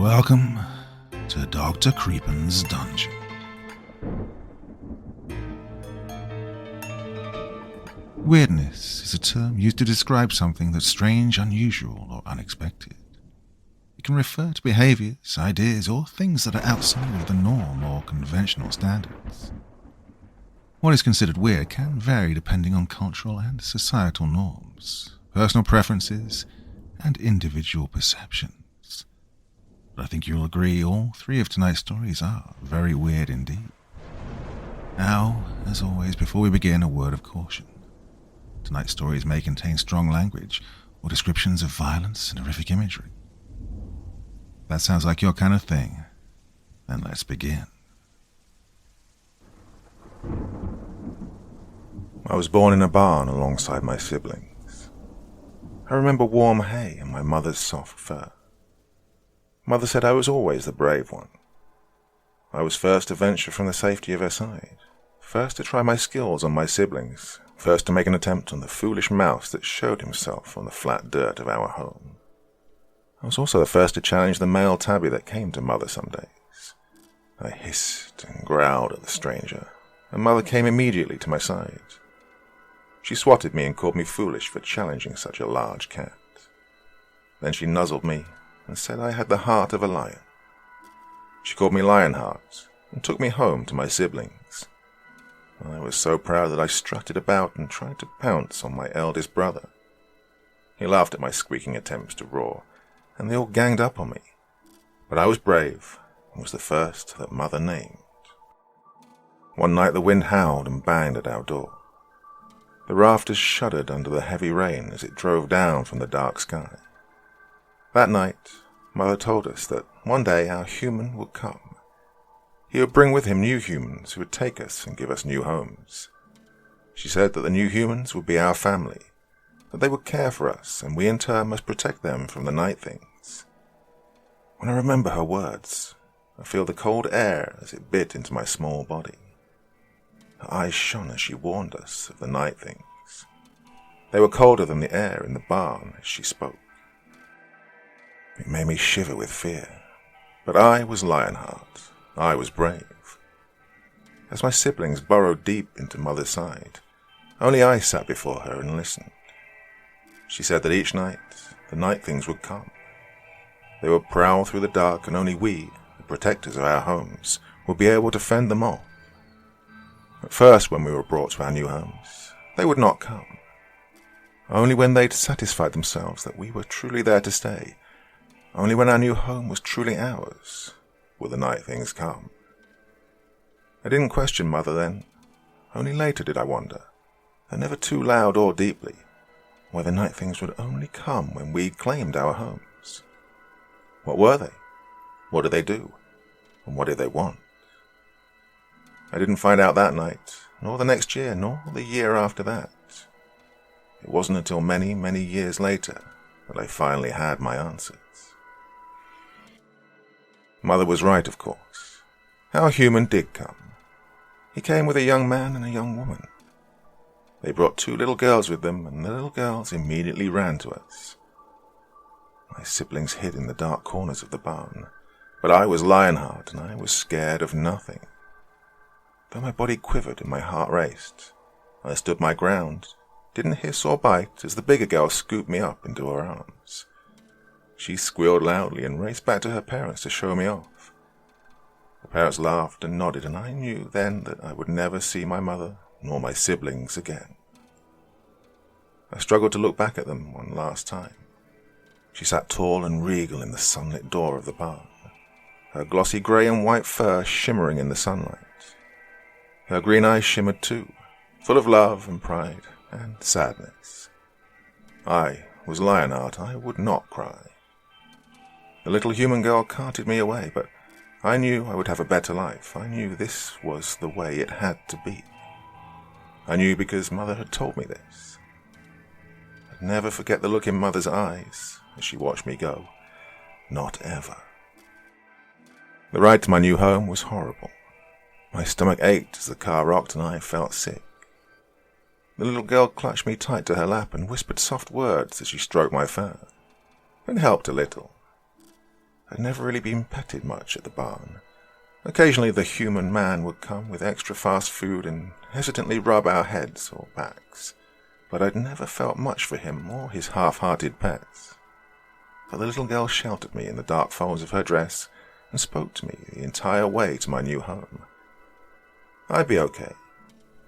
Welcome to Dr. Crepen's dungeon. Weirdness is a term used to describe something that's strange, unusual, or unexpected. It can refer to behaviors, ideas, or things that are outside of the norm or conventional standards. What is considered weird can vary depending on cultural and societal norms, personal preferences, and individual perceptions. But I think you'll agree all three of tonight's stories are very weird indeed. Now, as always, before we begin, a word of caution. Tonight's stories may contain strong language or descriptions of violence and horrific imagery. If that sounds like your kind of thing, then let's begin. I was born in a barn alongside my siblings. I remember warm hay and my mother's soft fur. Mother said I was always the brave one. I was first to venture from the safety of her side, first to try my skills on my siblings, first to make an attempt on the foolish mouse that showed himself on the flat dirt of our home. I was also the first to challenge the male tabby that came to Mother some days. I hissed and growled at the stranger, and Mother came immediately to my side. She swatted me and called me foolish for challenging such a large cat. Then she nuzzled me and said I had the heart of a lion. She called me Lionheart and took me home to my siblings. I was so proud that I strutted about and tried to pounce on my eldest brother. He laughed at my squeaking attempts to roar, and they all ganged up on me. But I was brave and was the first that Mother named. One night the wind howled and banged at our door. The rafters shuddered under the heavy rain as it drove down from the dark sky. That night, Mother told us that one day our human would come. He would bring with him new humans who would take us and give us new homes. She said that the new humans would be our family, that they would care for us, and we in turn must protect them from the night things. When I remember her words, I feel the cold air as it bit into my small body. Her eyes shone as she warned us of the night things. They were colder than the air in the barn as she spoke. It made me shiver with fear, but I was Lionheart. I was brave. As my siblings burrowed deep into Mother's side, only I sat before her and listened. She said that each night, the night things would come. They would prowl through the dark, and only we, the protectors of our homes, would be able to fend them off. At first, when we were brought to our new homes, they would not come. Only when they'd satisfied themselves that we were truly there to stay, only when our new home was truly ours, would the night things come. I didn't question Mother then. Only later did I wonder, and never too loud or deeply, why the night things would only come when we claimed our homes. What were they? What did they do? And what did they want? I didn't find out that night, nor the next year, nor the year after that. It wasn't until many, many years later that I finally had my answers. Mother was right, of course. Our human did come. He came with a young man and a young woman. They brought 2 little girls with them, and the little girls immediately ran to us. My siblings hid in the dark corners of the barn, but I was Lionheart, and I was scared of nothing. Though my body quivered and my heart raced, I stood my ground, didn't hiss or bite as the bigger girl scooped me up into her arms. She squealed loudly and raced back to her parents to show me off. The parents laughed and nodded, and I knew then that I would never see my mother nor my siblings again. I struggled to look back at them one last time. She sat tall and regal in the sunlit door of the barn, her glossy grey and white fur shimmering in the sunlight. Her green eyes shimmered too, full of love and pride and sadness. I was Lionheart. I would not cry. The little human girl carted me away, but I knew I would have a better life. I knew this was the way it had to be. I knew because Mother had told me this. I'd never forget the look in Mother's eyes as she watched me go. Not ever. The ride to my new home was horrible. My stomach ached as the car rocked and I felt sick. The little girl clutched me tight to her lap and whispered soft words as she stroked my fur. It helped a little. I'd never really been petted much at the barn. Occasionally the human man would come with extra fast food and hesitantly rub our heads or backs, but I'd never felt much for him or his half-hearted pets. But the little girl sheltered me in the dark folds of her dress and spoke to me the entire way to my new home. I'd be okay.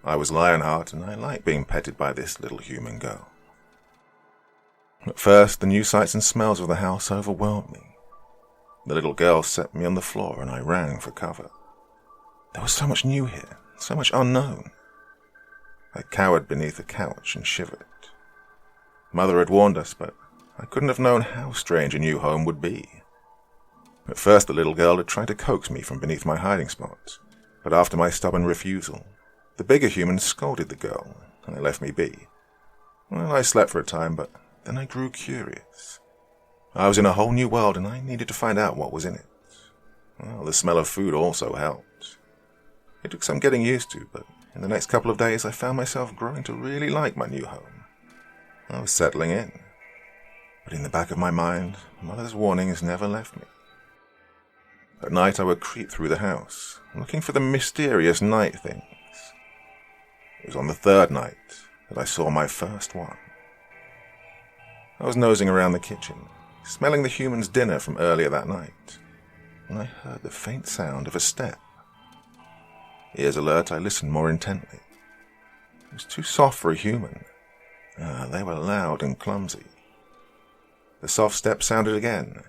I was Lionheart, and I liked being petted by this little human girl. At first, the new sights and smells of the house overwhelmed me. The little girl set me on the floor, and I ran for cover. There was so much new here, so much unknown. I cowered beneath a couch and shivered. Mother had warned us, but I couldn't have known how strange a new home would be. At first, the little girl had tried to coax me from beneath my hiding spot, but after my stubborn refusal, the bigger human scolded the girl, and they left me be. Well, I slept for a time, but then I grew curious. I was in a whole new world, and I needed to find out what was in it. Well, the smell of food also helped. It took some getting used to, but in the next couple of days I found myself growing to really like my new home. I was settling in. But in the back of my mind, Mother's warnings never left me. At night I would creep through the house, looking for the mysterious night things. It was on the third night that I saw my first one. I was nosing around the kitchen, smelling the human's dinner from earlier that night, when I heard the faint sound of a step. Ears alert, I listened more intently. It was too soft for a human. They were loud and clumsy. The soft step sounded again.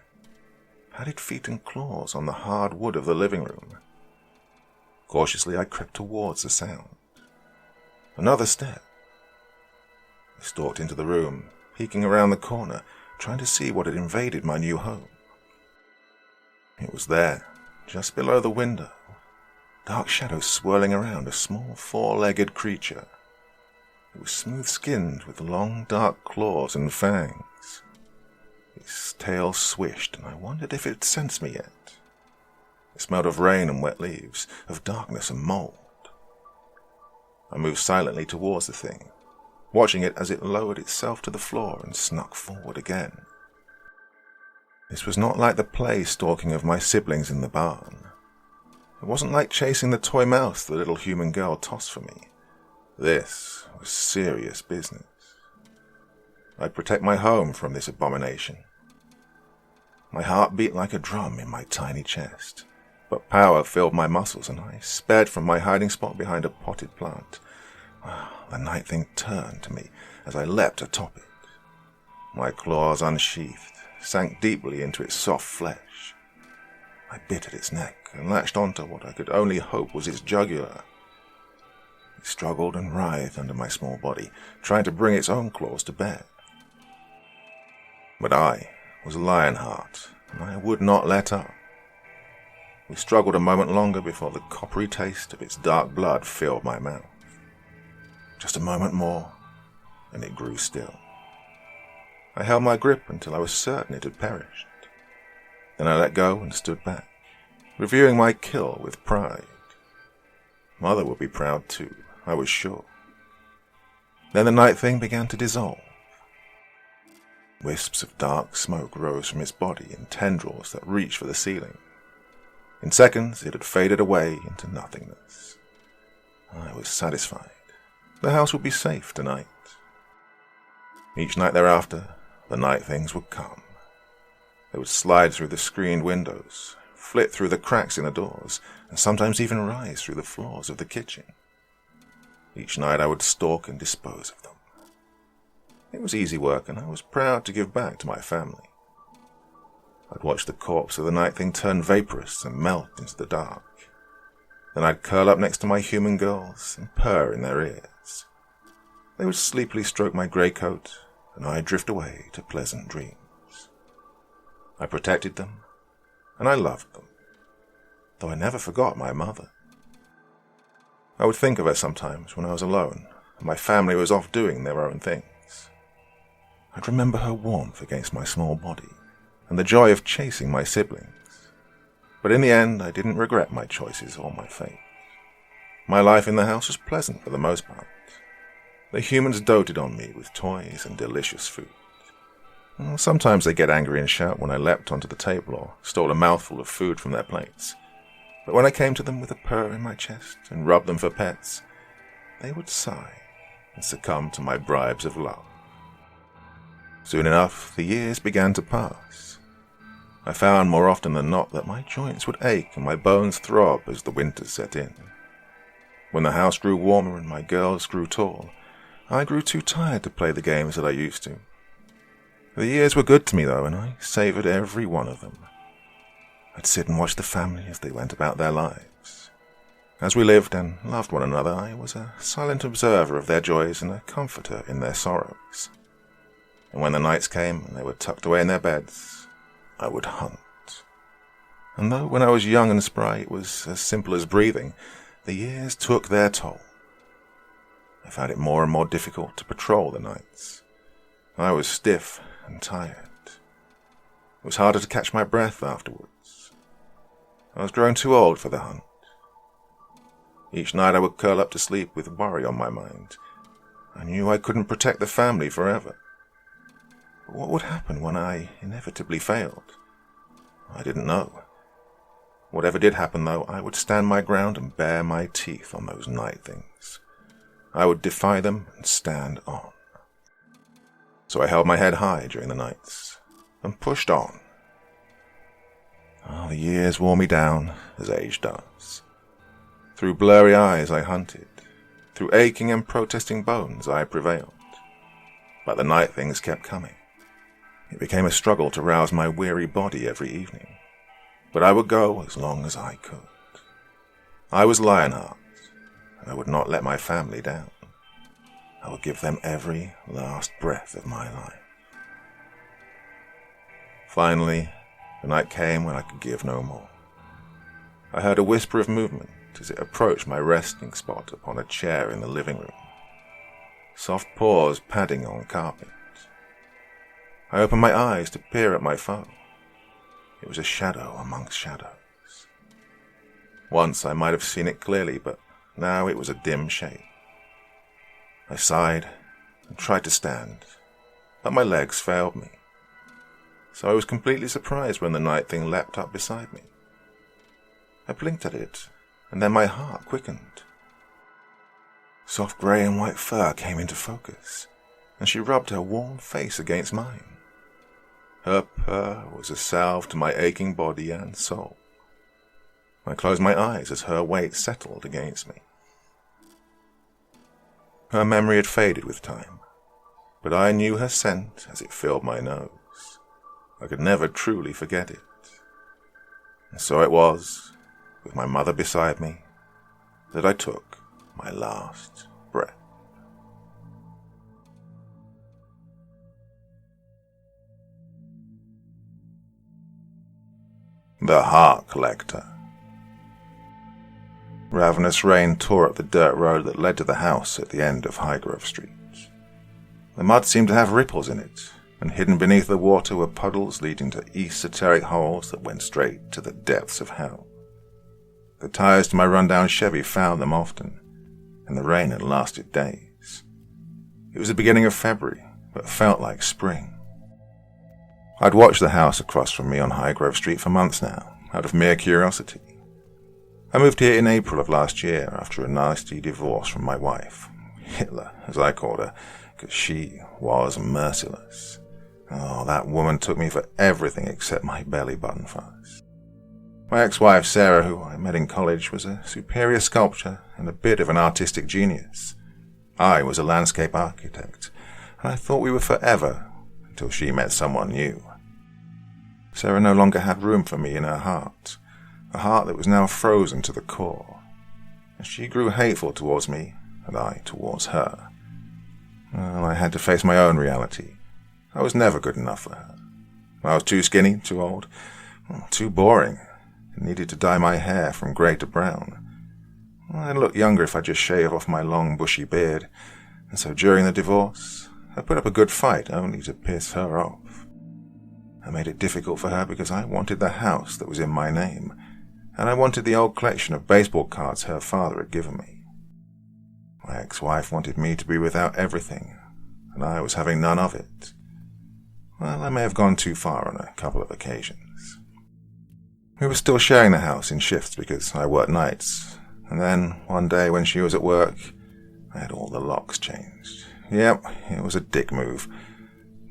Padded feet and claws on the hard wood of the living room. Cautiously I crept towards the sound. Another step. I stalked into the room, peeking around the corner, trying to see what had invaded my new home. It was there, just below the window, dark shadows swirling around a small four-legged creature. It was smooth-skinned with long dark claws and fangs. Its tail swished, and I wondered if it had sensed me yet. It smelled of rain and wet leaves, of darkness and mold. I moved silently towards the thing, watching it as it lowered itself to the floor and snuck forward again. This was not like the play stalking of my siblings in the barn. It wasn't like chasing the toy mouse the little human girl tossed for me. This was serious business. I'd protect my home from this abomination. My heart beat like a drum in my tiny chest, but power filled my muscles, and I sped from my hiding spot behind a potted plant. The night thing turned to me as I leapt atop it. My claws unsheathed, sank deeply into its soft flesh. I bit at its neck and latched onto what I could only hope was its jugular. It struggled and writhed under my small body, trying to bring its own claws to bear. But I was Lionheart, and I would not let up. We struggled a moment longer before the coppery taste of its dark blood filled my mouth. Just a moment more, and it grew still. I held my grip until I was certain it had perished. Then I let go and stood back, reviewing my kill with pride. Mother would be proud too, I was sure. Then the night thing began to dissolve. Wisps of dark smoke rose from its body in tendrils that reached for the ceiling. In seconds, it had faded away into nothingness. I was satisfied. The house would be safe tonight. Each night thereafter, the night things would come. They would slide through the screened windows, flit through the cracks in the doors, and sometimes even rise through the floors of the kitchen. Each night I would stalk and dispose of them. It was easy work, and I was proud to give back to my family. I'd watch the corpse of the night thing turn vaporous and melt into the dark. Then I'd curl up next to my human girls and purr in their ears. They would sleepily stroke my grey coat, and I'd drift away to pleasant dreams. I protected them, and I loved them, though I never forgot my mother. I would think of her sometimes when I was alone, and my family was off doing their own things. I'd remember her warmth against my small body, and the joy of chasing my siblings. But in the end, I didn't regret my choices or my fate. My life in the house was pleasant for the most part. The humans doted on me with toys and delicious food. Well, sometimes they'd get angry and shout when I leapt onto the table or stole a mouthful of food from their plates. But when I came to them with a purr in my chest and rubbed them for pets, they would sigh and succumb to my bribes of love. Soon enough, the years began to pass. I found more often than not that my joints would ache and my bones throb as the winters set in. When the house grew warmer and my girls grew tall, I grew too tired to play the games that I used to. The years were good to me, though, and I savoured every one of them. I'd sit and watch the family as they went about their lives. As we lived and loved one another, I was a silent observer of their joys and a comforter in their sorrows. And when the nights came and they were tucked away in their beds, I would hunt. And though when I was young and spry it was as simple as breathing, the years took their toll. I found it more and more difficult to patrol the nights. I was stiff and tired. It was harder to catch my breath afterwards. I was growing too old for the hunt. Each night I would curl up to sleep with worry on my mind. I knew I couldn't protect the family forever. But what would happen when I inevitably failed? I didn't know. Whatever did happen, though, I would stand my ground and bare my teeth on those night things. I would defy them and stand on. So I held my head high during the nights and pushed on. The years wore me down, as age does. Through blurry eyes I hunted. Through aching and protesting bones I prevailed. But the night things kept coming. It became a struggle to rouse my weary body every evening. But I would go as long as I could. I was Lionheart, and I would not let my family down. I would give them every last breath of my life. Finally, the night came when I could give no more. I heard a whisper of movement as it approached my resting spot upon a chair in the living room. Soft paws padding on carpet. I opened my eyes to peer at my foe. It was a shadow amongst shadows. Once I might have seen it clearly, but now it was a dim shape. I sighed and tried to stand, but my legs failed me. So I was completely surprised when the night thing leapt up beside me. I blinked at it, and then my heart quickened. Soft grey and white fur came into focus, and she rubbed her warm face against mine. Her purr was a salve to my aching body and soul. I closed my eyes as her weight settled against me. Her memory had faded with time, but I knew her scent as it filled my nose. I could never truly forget it. And so it was, with my mother beside me, that I took my last breath. The Heart Collector. Ravenous rain tore up the dirt road that led to the house at the end of Highgrove Street. The mud seemed to have ripples in it, and hidden beneath the water were puddles leading to esoteric holes that went straight to the depths of hell. The tires to my rundown Chevy found them often, and the rain had lasted days. It was the beginning of February, but felt like spring. I'd watched the house across from me on Highgrove Street for months now, out of mere curiosity. I moved here in April of last year after a nasty divorce from my wife, Hitler, as I called her, because she was merciless. Oh, that woman took me for everything except my belly button fuzz. My ex-wife, Sarah, who I met in college, was a superior sculptor and a bit of an artistic genius. I was a landscape architect, and I thought we were forever until she met someone new. Sarah no longer had room for me in her heart, a heart that was now frozen to the core. And she grew hateful towards me, and I towards her. Well, I had to face my own reality. I was never good enough for her. I was too skinny, too old, too boring, and needed to dye my hair from grey to brown. I'd look younger if I just shave off my long bushy beard, and so during the divorce, I put up a good fight only to piss her off. I made it difficult for her because I wanted the house that was in my name, and I wanted the old collection of baseball cards her father had given me. My ex-wife wanted me to be without everything, and I was having none of it. Well, I may have gone too far on a couple of occasions. We were still sharing the house in shifts because I worked nights, and then one day when she was at work, I had all the locks changed. Yep, it was a dick move.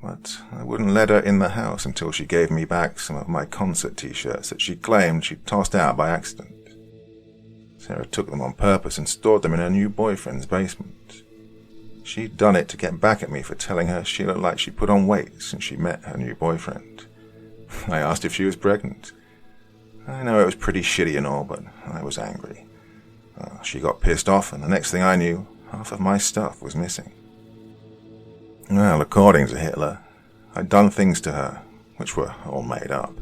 But I wouldn't let her in the house until she gave me back some of my concert t-shirts that she claimed she'd tossed out by accident. Sarah took them on purpose and stored them in her new boyfriend's basement. She'd done it to get back at me for telling her she looked like she put on weight since she met her new boyfriend. I asked if she was pregnant. I know it was pretty shitty and all, but I was angry. She got pissed off, and the next thing I knew, half of my stuff was missing. Well, according to Hitler, I'd done things to her, which were all made up.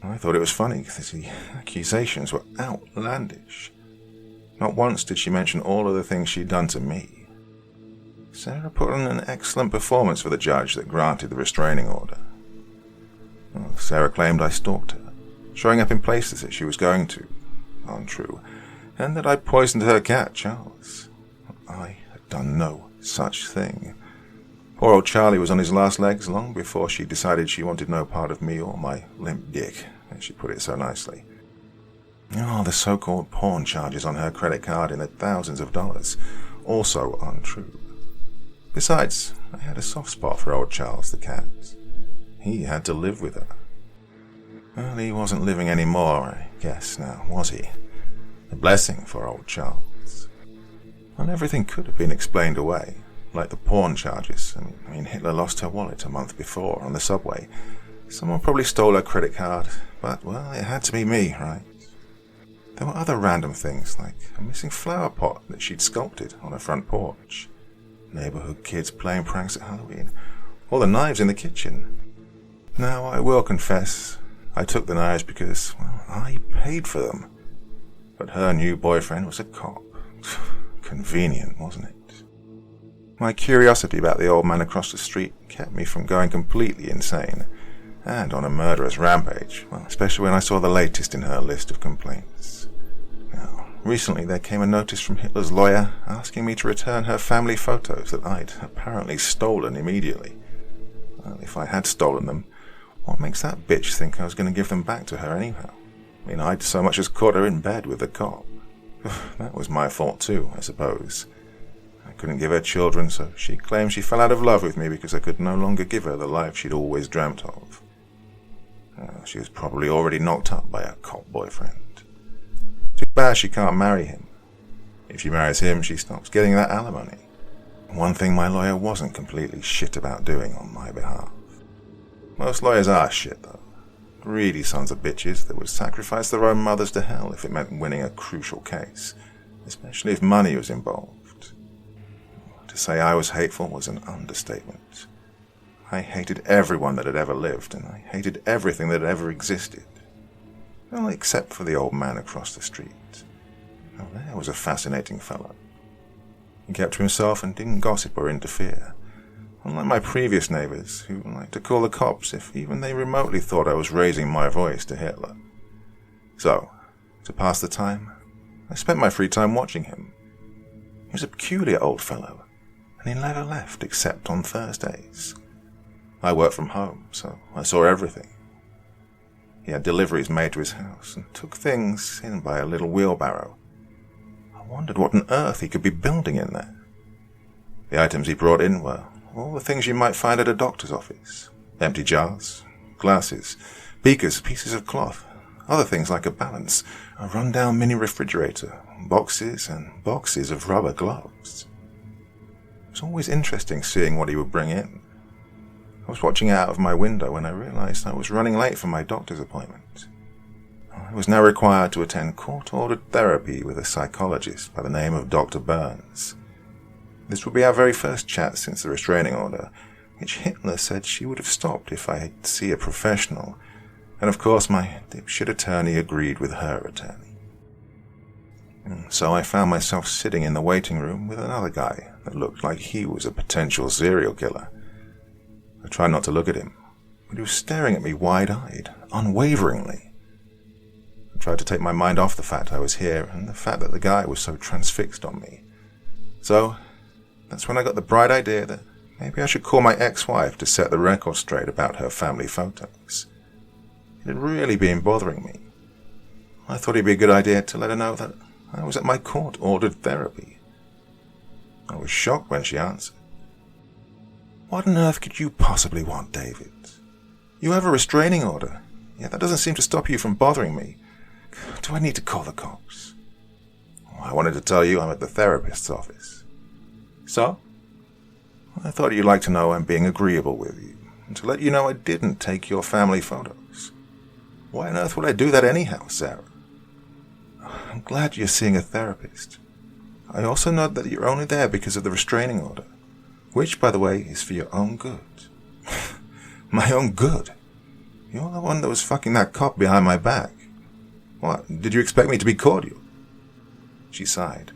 I thought it was funny because the accusations were outlandish. Not once did she mention all of the things she'd done to me. Sarah put on an excellent performance for the judge that granted the restraining order. Well, Sarah claimed I stalked her, showing up in places that she was going to, untrue, and that I poisoned her cat, Charles. I had done no such thing. Poor old Charlie was on his last legs long before she decided she wanted no part of me or my limp dick, as she put it so nicely. Oh, the so-called porn charges on her credit card in the thousands of dollars, also untrue. Besides, I had a soft spot for old Charles the cat. He had to live with her. Well, he wasn't living anymore, I guess, now, was he? A blessing for old Charles. Well, everything could have been explained away, like the porn charges. I mean, Hitler lost her wallet a month before on the subway. Someone probably stole her credit card, but, well, it had to be me, right? There were other random things, like a missing flower pot that she'd sculpted on her front porch, neighborhood kids playing pranks at Halloween, or the knives in the kitchen. Now, I will confess, I took the knives because, well, I paid for them. But her new boyfriend was a cop. Convenient, wasn't it? My curiosity about the old man across the street kept me from going completely insane, and on a murderous rampage, well, especially when I saw the latest in her list of complaints. Now, recently there came a notice from Hitler's lawyer asking me to return her family photos that I'd apparently stolen immediately. Well, if I had stolen them, what makes that bitch think I was going to give them back to her anyhow? I mean, I'd so much as caught her in bed with the cop. That was my fault too, I suppose. I couldn't give her children, so she claimed she fell out of love with me because I could no longer give her the life she'd always dreamt of. She was probably already knocked up by her cop boyfriend. Too bad she can't marry him. If she marries him, she stops getting that alimony. One thing my lawyer wasn't completely shit about doing on my behalf. Most lawyers are shit, though. Greedy sons of bitches that would sacrifice their own mothers to hell if it meant winning a crucial case, especially if money was involved. To say I was hateful was an understatement. I hated everyone that had ever lived, and I hated everything that had ever existed. Well, except for the old man across the street. Now, there was a fascinating fellow. He kept to himself and didn't gossip or interfere, unlike my previous neighbors, who liked to call the cops if even they remotely thought I was raising my voice to Hitler. So, to pass the time, I spent my free time watching him. He was a peculiar old fellow, and he never left except on Thursdays. I worked from home, so I saw everything. He had deliveries made to his house and took things in by a little wheelbarrow. I wondered what on earth he could be building in there. The items he brought in were all the things you might find at a doctor's office. Empty jars, glasses, beakers, pieces of cloth, other things like a balance, a run-down mini refrigerator, boxes and boxes of rubber gloves. It was always interesting seeing what he would bring in. I was watching out of my window when I realized I was running late for my doctor's appointment. I was now required to attend court-ordered therapy with a psychologist by the name of Dr. Burns. This would be our very first chat since the restraining order, which Hitler said she would have stopped if I had to see a professional, and of course my dipshit attorney agreed with her attorney. So I found myself sitting in the waiting room with another guy that looked like he was a potential serial killer. I tried not to look at him, but he was staring at me wide-eyed, unwaveringly. I tried to take my mind off the fact I was here and the fact that the guy was so transfixed on me. So, that's when I got the bright idea that Maybe I should call my ex-wife to set the record straight about her family photos. It had really been bothering me. I thought it'd be a good idea to let her know that I was at my court-ordered therapy. I was shocked when she answered. What on earth could you possibly want, David? You have a restraining order, yet that doesn't seem to stop you from bothering me. Do I need to call the cops? I wanted to tell you I'm at the therapist's office. So? I thought you'd like to know I'm being agreeable with you, and to let you know I didn't take your family photos. Why on earth would I do that anyhow, Sarah? I'm glad you're seeing a therapist. I also note that you're only there because of the restraining order, which, by the way, is for your own good. My own good? You're the one that was fucking that cop behind my back. What, did you expect me to be cordial? She sighed.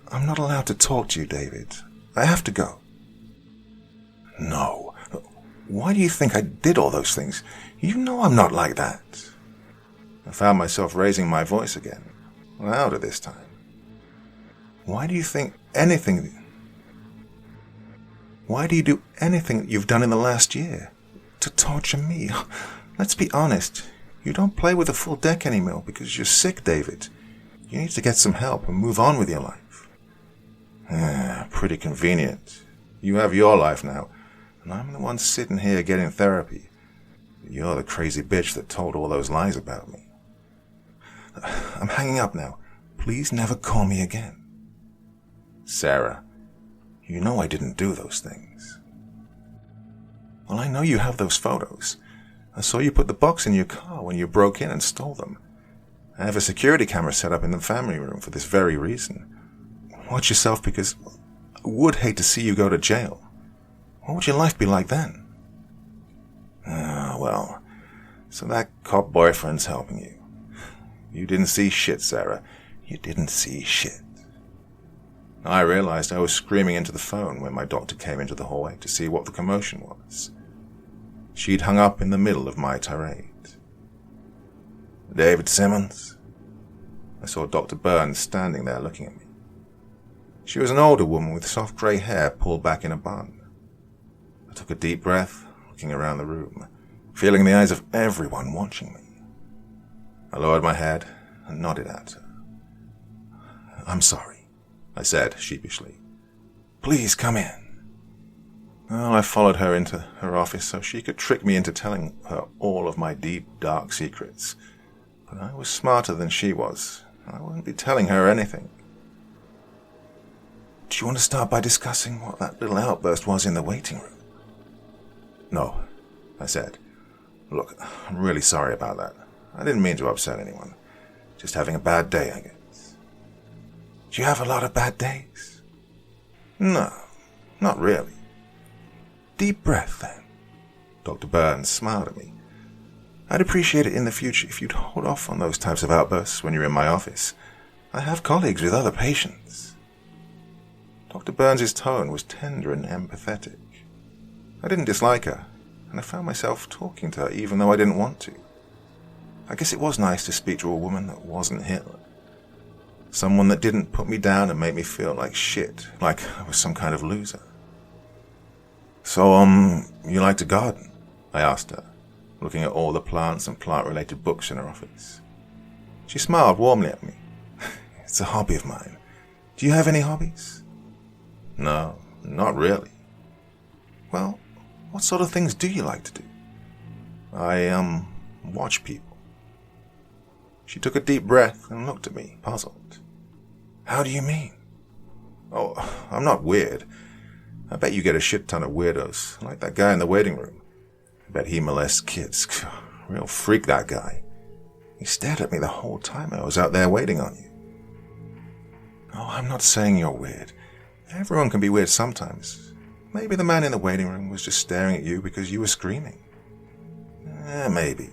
I'm not allowed to talk to you, David. I have to go. No. Why do you think I did all those things? You know I'm not like that. I found myself raising my voice again, louder this time. Why do you do anything that you've done in the last year to torture me? Let's be honest. You don't play with a full deck anymore because you're sick, David. You need to get some help and move on with your life. Pretty convenient. You have your life now, and I'm the one sitting here getting therapy. You're the crazy bitch that told all those lies about me. I'm hanging up now. Please never call me again. Sarah, you know I didn't do those things. Well, I know you have those photos. I saw you put the box in your car when you broke in and stole them. I have a security camera set up in the family room for this very reason. Watch yourself because I would hate to see you go to jail. What would your life be like then? Well, so that cop boyfriend's helping you. You didn't see shit, Sarah. You didn't see shit. I realized I was screaming into the phone when my doctor came into the hallway to see what the commotion was. She'd hung up in the middle of my tirade. David Simmons? I saw Dr. Burns standing there looking at me. She was an older woman with soft grey hair pulled back in a bun. I took a deep breath, looking around the room, feeling the eyes of everyone watching me. I lowered my head and nodded at her. I'm sorry, I said sheepishly. Please come in. Well, I followed her into her office so she could trick me into telling her all of my deep, dark secrets. But I was smarter than she was. I wouldn't be telling her anything. Do you want to start by discussing what that little outburst was in the waiting room? No, I said. Look, I'm really sorry about that. I didn't mean to upset anyone. Just having a bad day, I guess. Do you have a lot of bad days? No, not really. Deep breath, then. Dr. Burns smiled at me. I'd appreciate it in the future if you'd hold off on those types of outbursts when you're in my office. I have colleagues with other patients. Dr. Burns' tone was tender and empathetic. I didn't dislike her, and I found myself talking to her even though I didn't want to. I guess it was nice to speak to a woman that wasn't Hitler. Someone that didn't put me down and make me feel like shit, like I was some kind of loser. So, you like to garden? I asked her, looking at all the plants and plant-related books in her office. She smiled warmly at me. It's a hobby of mine. Do you have any hobbies? No, not really. Well, what sort of things do you like to do? I, watch people. She took a deep breath and looked at me, puzzled. How do you mean? Oh, I'm not weird. I bet you get a shit ton of weirdos, like that guy in the waiting room. I bet he molests kids. Real freak, that guy. He stared at me the whole time I was out there waiting on you. Oh, I'm not saying you're weird. Everyone can be weird sometimes. Maybe the man in the waiting room was just staring at you because you were screaming. Maybe.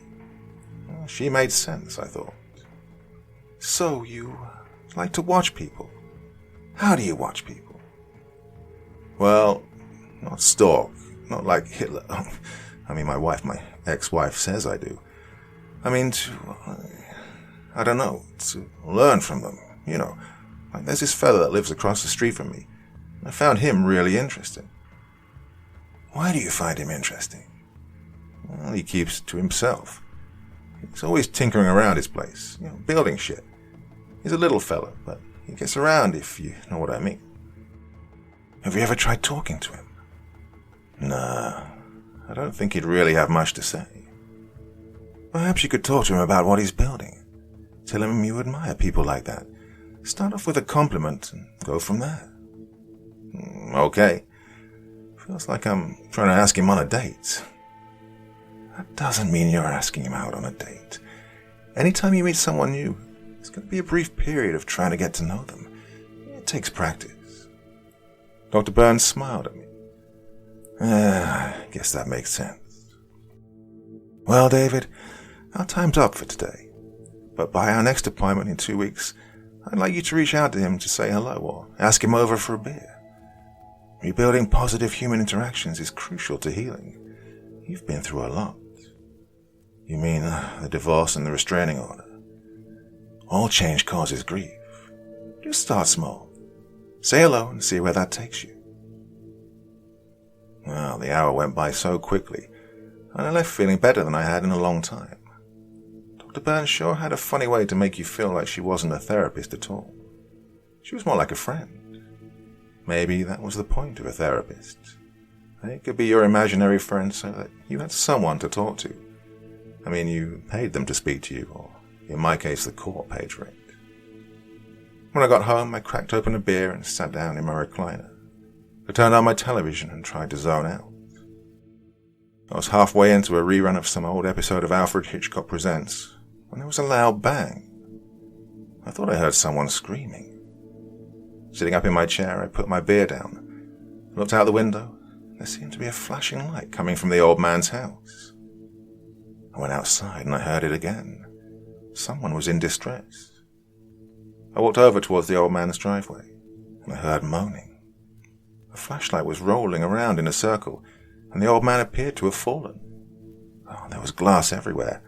Well, she made sense, I thought. So you like to watch people? How do you watch people? Well, not stalk, not like Hitler. I mean, my ex-wife says I do. I mean, I don't know, to learn from them, you know. Like there's this fella that lives across the street from me. I found him really interesting. Why do you find him interesting? Well, he keeps to himself. He's always tinkering around his place, building shit. He's a little fellow, but he gets around, if you know what I mean. Have you ever tried talking to him? Nah, I don't think he'd really have much to say. Perhaps you could talk to him about what he's building. Tell him you admire people like that. Start off with a compliment and go from there. Okay. Feels like I'm trying to ask him on a date. That doesn't mean you're asking him out on a date. Anytime you meet someone new, it's going to be a brief period of trying to get to know them. It takes practice. Dr. Burns smiled at me. I guess that makes sense. Well, David, our time's up for today. But by our next appointment in 2 weeks, I'd like you to reach out to him to say hello or ask him over for a beer. Rebuilding positive human interactions is crucial to healing. You've been through a lot. You mean the divorce and the restraining order? All change causes grief. Just start small. Say hello and see where that takes you. Well, the hour went by so quickly, and I left feeling better than I had in a long time. Dr. Burns sure had a funny way to make you feel like she wasn't a therapist at all. She was more like a friend. Maybe that was the point of a therapist. They could be your imaginary friend so that you had someone to talk to. I mean, you paid them to speak to you, or in my case, the court paid for it. When I got home, I cracked open a beer and sat down in my recliner. I turned on my television and tried to zone out. I was halfway into a rerun of some old episode of Alfred Hitchcock Presents when there was a loud bang. I thought I heard someone screaming. Sitting up in my chair, I put my beer down, looked out the window. There seemed to be a flashing light coming from the old man's house. I went outside and I heard it again. Someone was in distress. I walked over towards the old man's driveway and I heard moaning. The flashlight was rolling around in a circle and the old man appeared to have fallen. Oh, there was glass everywhere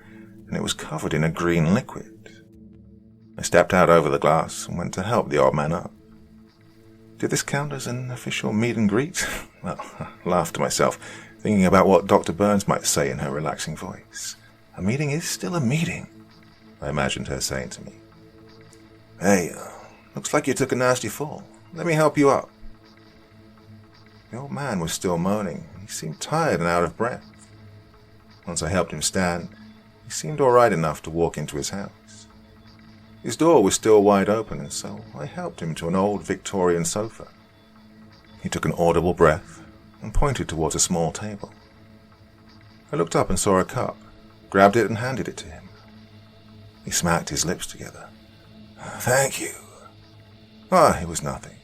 and it was covered in a green liquid. I stepped out over the glass and went to help the old man up. Did this count as an official meet and greet? Well, I laughed to myself, thinking about what Dr. Burns might say in her relaxing voice. A meeting is still a meeting, I imagined her saying to me. Hey, looks like you took a nasty fall. Let me help you up. The old man was still moaning. He seemed tired and out of breath. Once I helped him stand, he seemed all right enough to walk into his house. His door was still wide open, and so I helped him to an old Victorian sofa. He took an audible breath and pointed towards a small table. I looked up and saw a cup, grabbed it and handed it to him. He smacked his lips together. Thank you. It was nothing.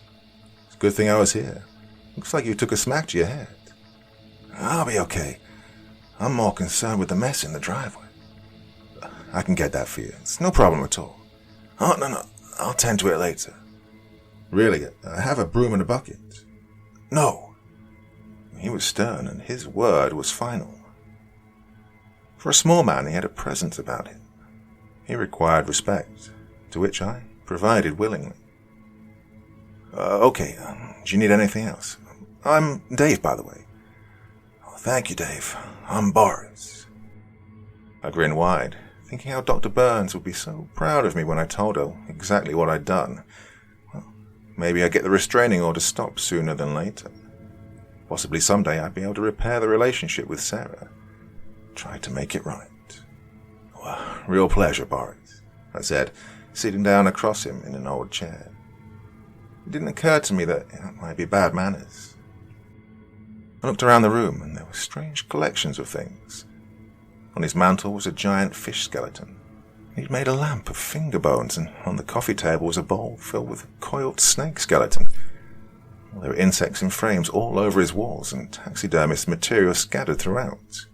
It's a good thing I was here. Looks like you took a smack to your head. I'll be okay. I'm more concerned with the mess in the driveway. I can get that for you. It's no problem at all. Oh, no. I'll tend to it later. Really, I have a broom and a bucket. No. He was stern, and his word was final. For a small man, he had a presence about him. He required respect, to which I provided willingly. Okay, do you need anything else? I'm Dave, by the way. Oh, thank you, Dave. I'm Boris. I grinned wide, thinking how Dr. Burns would be so proud of me when I told her exactly what I'd done. Well, maybe I'd get the restraining order stopped sooner than later. Possibly someday I'd be able to repair the relationship with Sarah. Try to make it right. Well, real pleasure, Boris, I said, sitting down across him in an old chair. It didn't occur to me that it might be bad manners. I looked around the room and there were strange collections of things. On his mantel was a giant fish skeleton. He'd made a lamp of finger bones, and on the coffee table was a bowl filled with a coiled snake skeleton. There were insects in frames all over his walls and taxidermist material scattered throughout.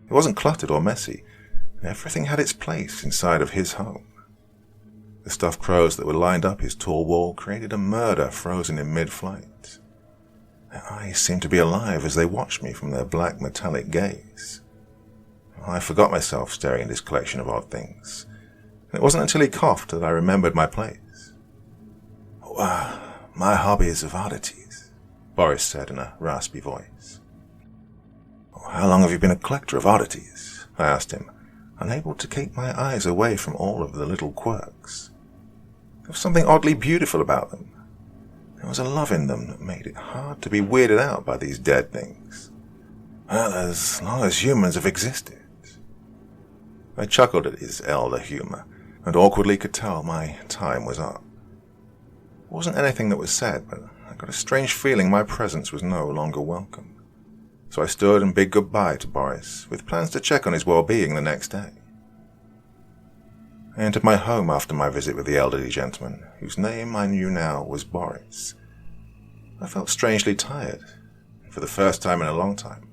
It wasn't cluttered or messy, and everything had its place inside of his home. The stuffed crows that were lined up his tall wall created a murder frozen in mid-flight. Their eyes seemed to be alive as they watched me from their black metallic gaze. I forgot myself staring at this collection of odd things, and it wasn't until he coughed that I remembered my place. My hobby is of oddities, Boris said in a raspy voice. How long have you been a collector of oddities? I asked him, unable to keep my eyes away from all of the little quirks. There was something oddly beautiful about them. There was a love in them that made it hard to be weirded out by these dead things. Well, as long as humans have existed. I chuckled at his elder humor, and awkwardly could tell my time was up. It wasn't anything that was said, but I got a strange feeling my presence was no longer welcome. So I stood and bid goodbye to Boris, with plans to check on his well-being the next day. I entered my home after my visit with the elderly gentleman, whose name I knew now was Boris. I felt strangely tired, for the first time in a long time,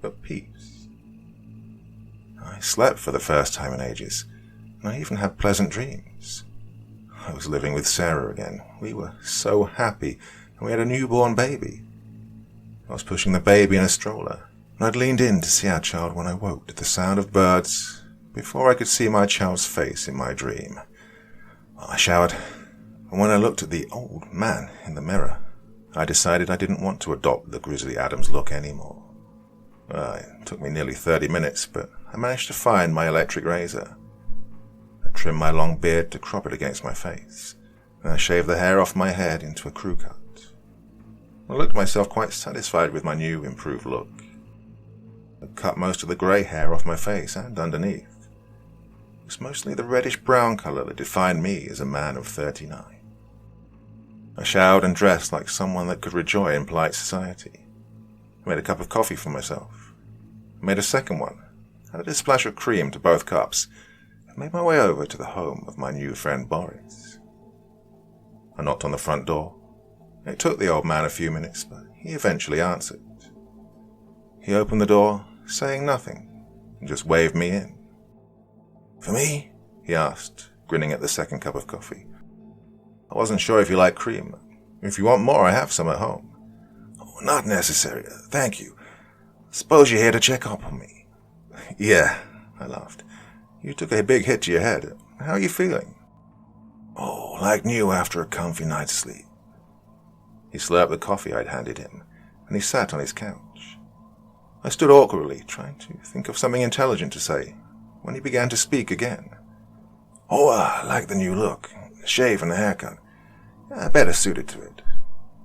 but peace. I slept for the first time in ages, and I even had pleasant dreams. I was living with Sarah again. We were so happy, and we had a newborn baby. I was pushing the baby in a stroller, and I'd leaned in to see our child when I woke to the sound of birds before I could see my child's face in my dream. I showered, and when I looked at the old man in the mirror, I decided I didn't want to adopt the Grizzly Adams look anymore. It took me nearly 30 minutes, but I managed to find my electric razor. I trimmed my long beard to crop it against my face, and I shaved the hair off my head into a crew cut. I looked myself quite satisfied with my new, improved look. I cut most of the grey hair off my face and underneath. It was mostly the reddish-brown colour that defined me as a man of 39. I showered and dressed like someone that could rejoice in polite society. I made a cup of coffee for myself. I made a second one, added a splash of cream to both cups, and made my way over to the home of my new friend Boris. I knocked on the front door. It took the old man a few minutes, but he eventually answered. He opened the door, saying nothing, and just waved me in. For me? He asked, grinning at the second cup of coffee. I wasn't sure if you like cream. If you want more, I have some at home. Oh, not necessary, thank you. Suppose you're here to check up on me. Yeah, I laughed. You took a big hit to your head. How are you feeling? Oh, like new after a comfy night's sleep. He slurped the coffee I'd handed him, and he sat on his couch. I stood awkwardly, trying to think of something intelligent to say, when he began to speak again. Oh, I like the new look. The shave and the haircut. Better suited to it.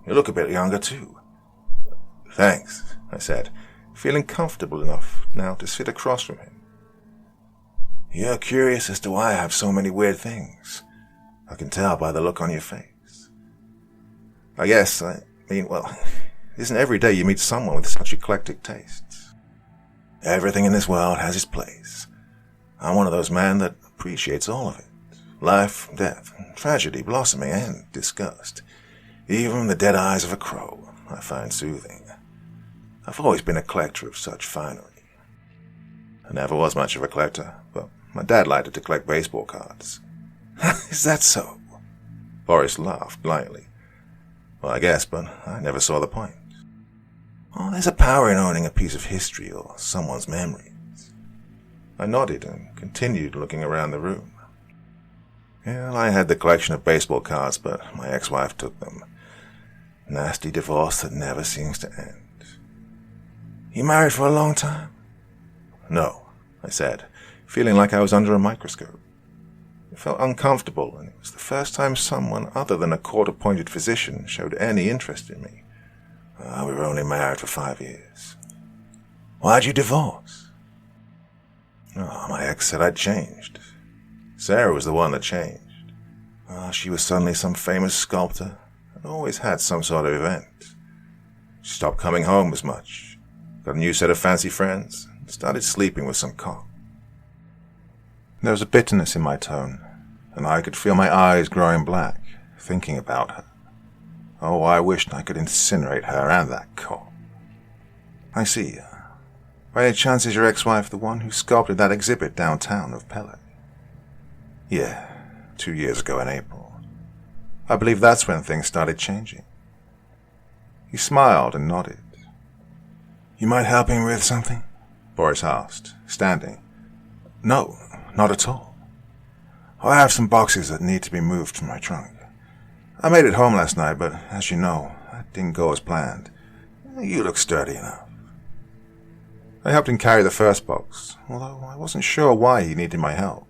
You look a bit younger, too. Thanks, I said, feeling comfortable enough now to sit across from him. You're curious as to why I have so many weird things. I can tell by the look on your face. I guess, well, it isn't every day you meet someone with such eclectic tastes. Everything in this world has its place. I'm one of those men that appreciates all of it. Life, death, tragedy, blossoming, and disgust. Even the dead eyes of a crow I find soothing. I've always been a collector of such finery. I never was much of a collector, but my dad liked to collect baseball cards. Is that so? Boris laughed lightly. Well, I guess, but I never saw the point. Oh, there's a power in owning a piece of history or someone's memories. I nodded and continued looking around the room. Well, I had the collection of baseball cards, but my ex-wife took them. Nasty divorce that never seems to end. You married for a long time? No, I said, feeling like I was under a microscope. It felt uncomfortable, and it was the first time someone other than a court-appointed physician showed any interest in me. We were only married for 5 years. Why'd you divorce? Oh, my ex said I'd changed. Sarah was the one that changed. She was suddenly some famous sculptor and always had some sort of event. She stopped coming home as much, got a new set of fancy friends, and started sleeping with some cop. There was a bitterness in my tone, and I could feel my eyes growing black, thinking about her. Oh, I wished I could incinerate her and that cop. I see. By any chance is your ex-wife the one who sculpted that exhibit downtown of Pele? Yeah, 2 years ago in April. I believe that's when things started changing. He smiled and nodded. You mind helping with something? Boris asked, standing. No, not at all. I have some boxes that need to be moved from my trunk. I made it home last night, but as you know, that didn't go as planned. You look sturdy enough. I helped him carry the first box, although I wasn't sure why he needed my help.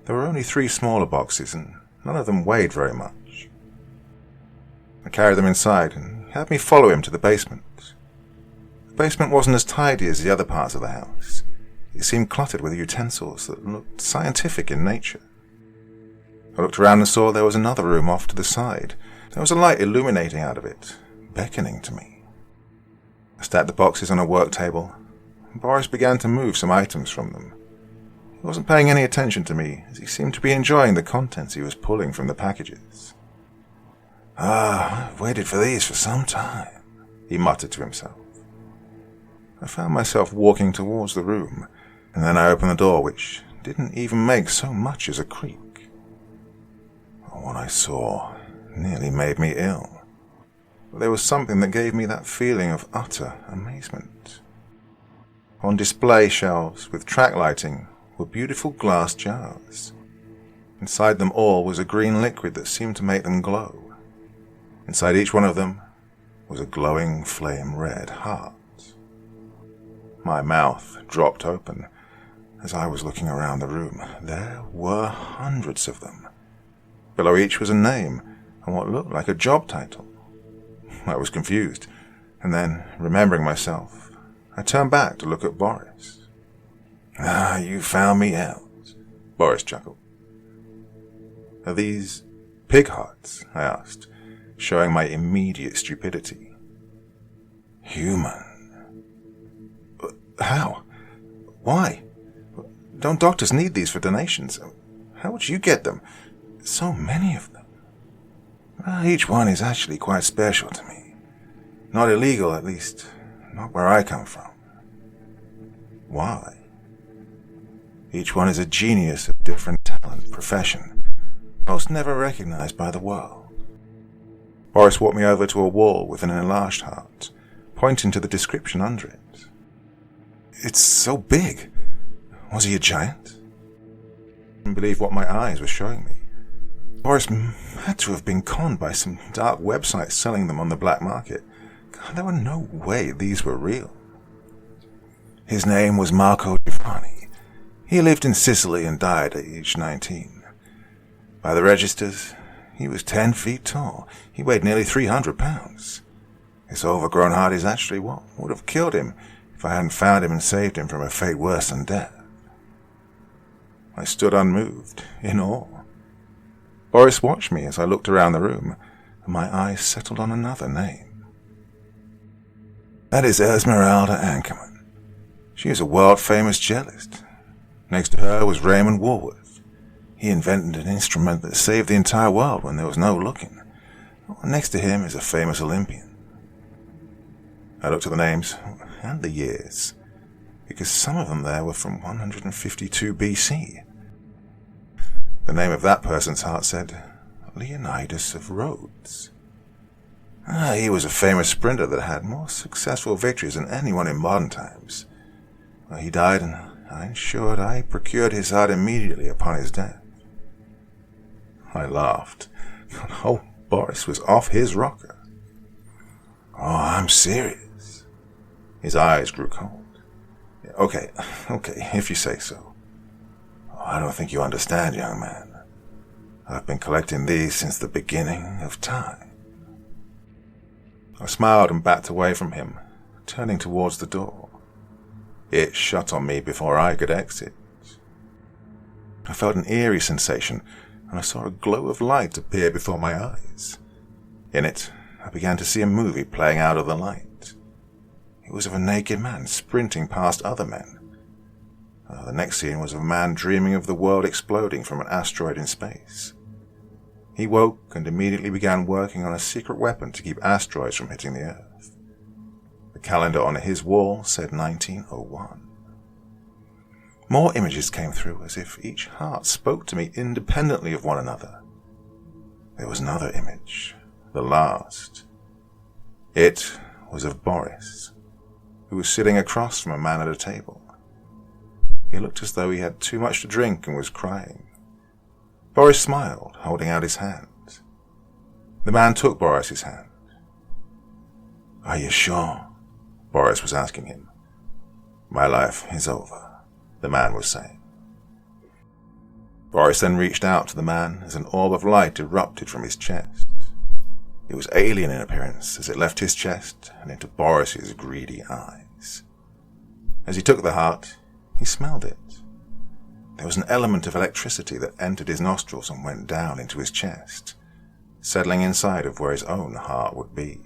There were only 3 smaller boxes, and none of them weighed very much. I carried them inside, and he had me follow him to the basement. The basement wasn't as tidy as the other parts of the house. It seemed cluttered with utensils that looked scientific in nature. I looked around and saw there was another room off to the side. There was a light illuminating out of it, beckoning to me. I stacked the boxes on a work table, and Boris began to move some items from them. He wasn't paying any attention to me, as he seemed to be enjoying the contents he was pulling from the packages. I've waited for these for some time, he muttered to himself. I found myself walking towards the room, and then I opened the door, which didn't even make so much as a creak. What I saw nearly made me ill. There was something that gave me that feeling of utter amazement. On display shelves with track lighting were beautiful glass jars. Inside them all was a green liquid that seemed to make them glow. Inside each one of them was a glowing flame red heart. My mouth dropped open as I was looking around the room. There were hundreds of them. Below each was a name and what looked like a job title. I was confused, and then, remembering myself, I turned back to look at Boris. You found me out, Boris chuckled. Are these pig hearts? I asked, showing my immediate stupidity. Human. How? Why? Don't doctors need these for donations? How would you get them? So many of them. Each one is actually quite special to me. Not illegal, at least, not where I come from. Why? Each one is a genius of different talent, profession, most never recognized by the world. Boris walked me over to a wall with an enlarged heart, pointing to the description under it. It's so big. Was he a giant? I couldn't believe what my eyes were showing me. Boris had to have been conned by some dark website selling them on the black market. God, there were no way these were real. His name was Marco Giovanni. He lived in Sicily and died at age 19. By the registers, he was 10 feet tall. He weighed nearly 300 pounds. This overgrown heart is actually what would have killed him if I hadn't found him and saved him from a fate worse than death. I stood unmoved, in awe. Boris watched me as I looked around the room, and my eyes settled on another name. That is Esmeralda Ankerman. She is a world-famous cellist. Next to her was Raymond Woolworth. He invented an instrument that saved the entire world when there was no looking. Next to him is a famous Olympian. I looked at the names and the years, because some of them there were from 152 BC. The name of that person's heart said, Leonidas of Rhodes. He was a famous sprinter that had more successful victories than anyone in modern times. He died, and I ensured I procured his heart immediately upon his death. I laughed. Oh, Boris was off his rocker. I'm serious. His eyes grew cold. Okay, if you say so. I don't think you understand, young man. I've been collecting these since the beginning of time. I smiled and backed away from him, turning towards the door. It shut on me before I could exit. I felt an eerie sensation, and I saw a glow of light appear before my eyes. In it, I began to see a movie playing out of the light. It was of a naked man sprinting past other men. The next scene was of a man dreaming of the world exploding from an asteroid in space. He woke and immediately began working on a secret weapon to keep asteroids from hitting the Earth. The calendar on his wall said 1901. More images came through as if each heart spoke to me independently of one another. There was another image, the last. It was of Boris, who was sitting across from a man at a table. He looked as though he had too much to drink and was crying. Boris smiled, holding out his hand. The man took Boris's hand. Are you sure? Boris was asking him. My life is over, the man was saying. Boris then reached out to the man as an orb of light erupted from his chest. It was alien in appearance as it left his chest and into Boris's greedy eyes. As he took the heart, he smelled it. There was an element of electricity that entered his nostrils and went down into his chest, settling inside of where his own heart would be.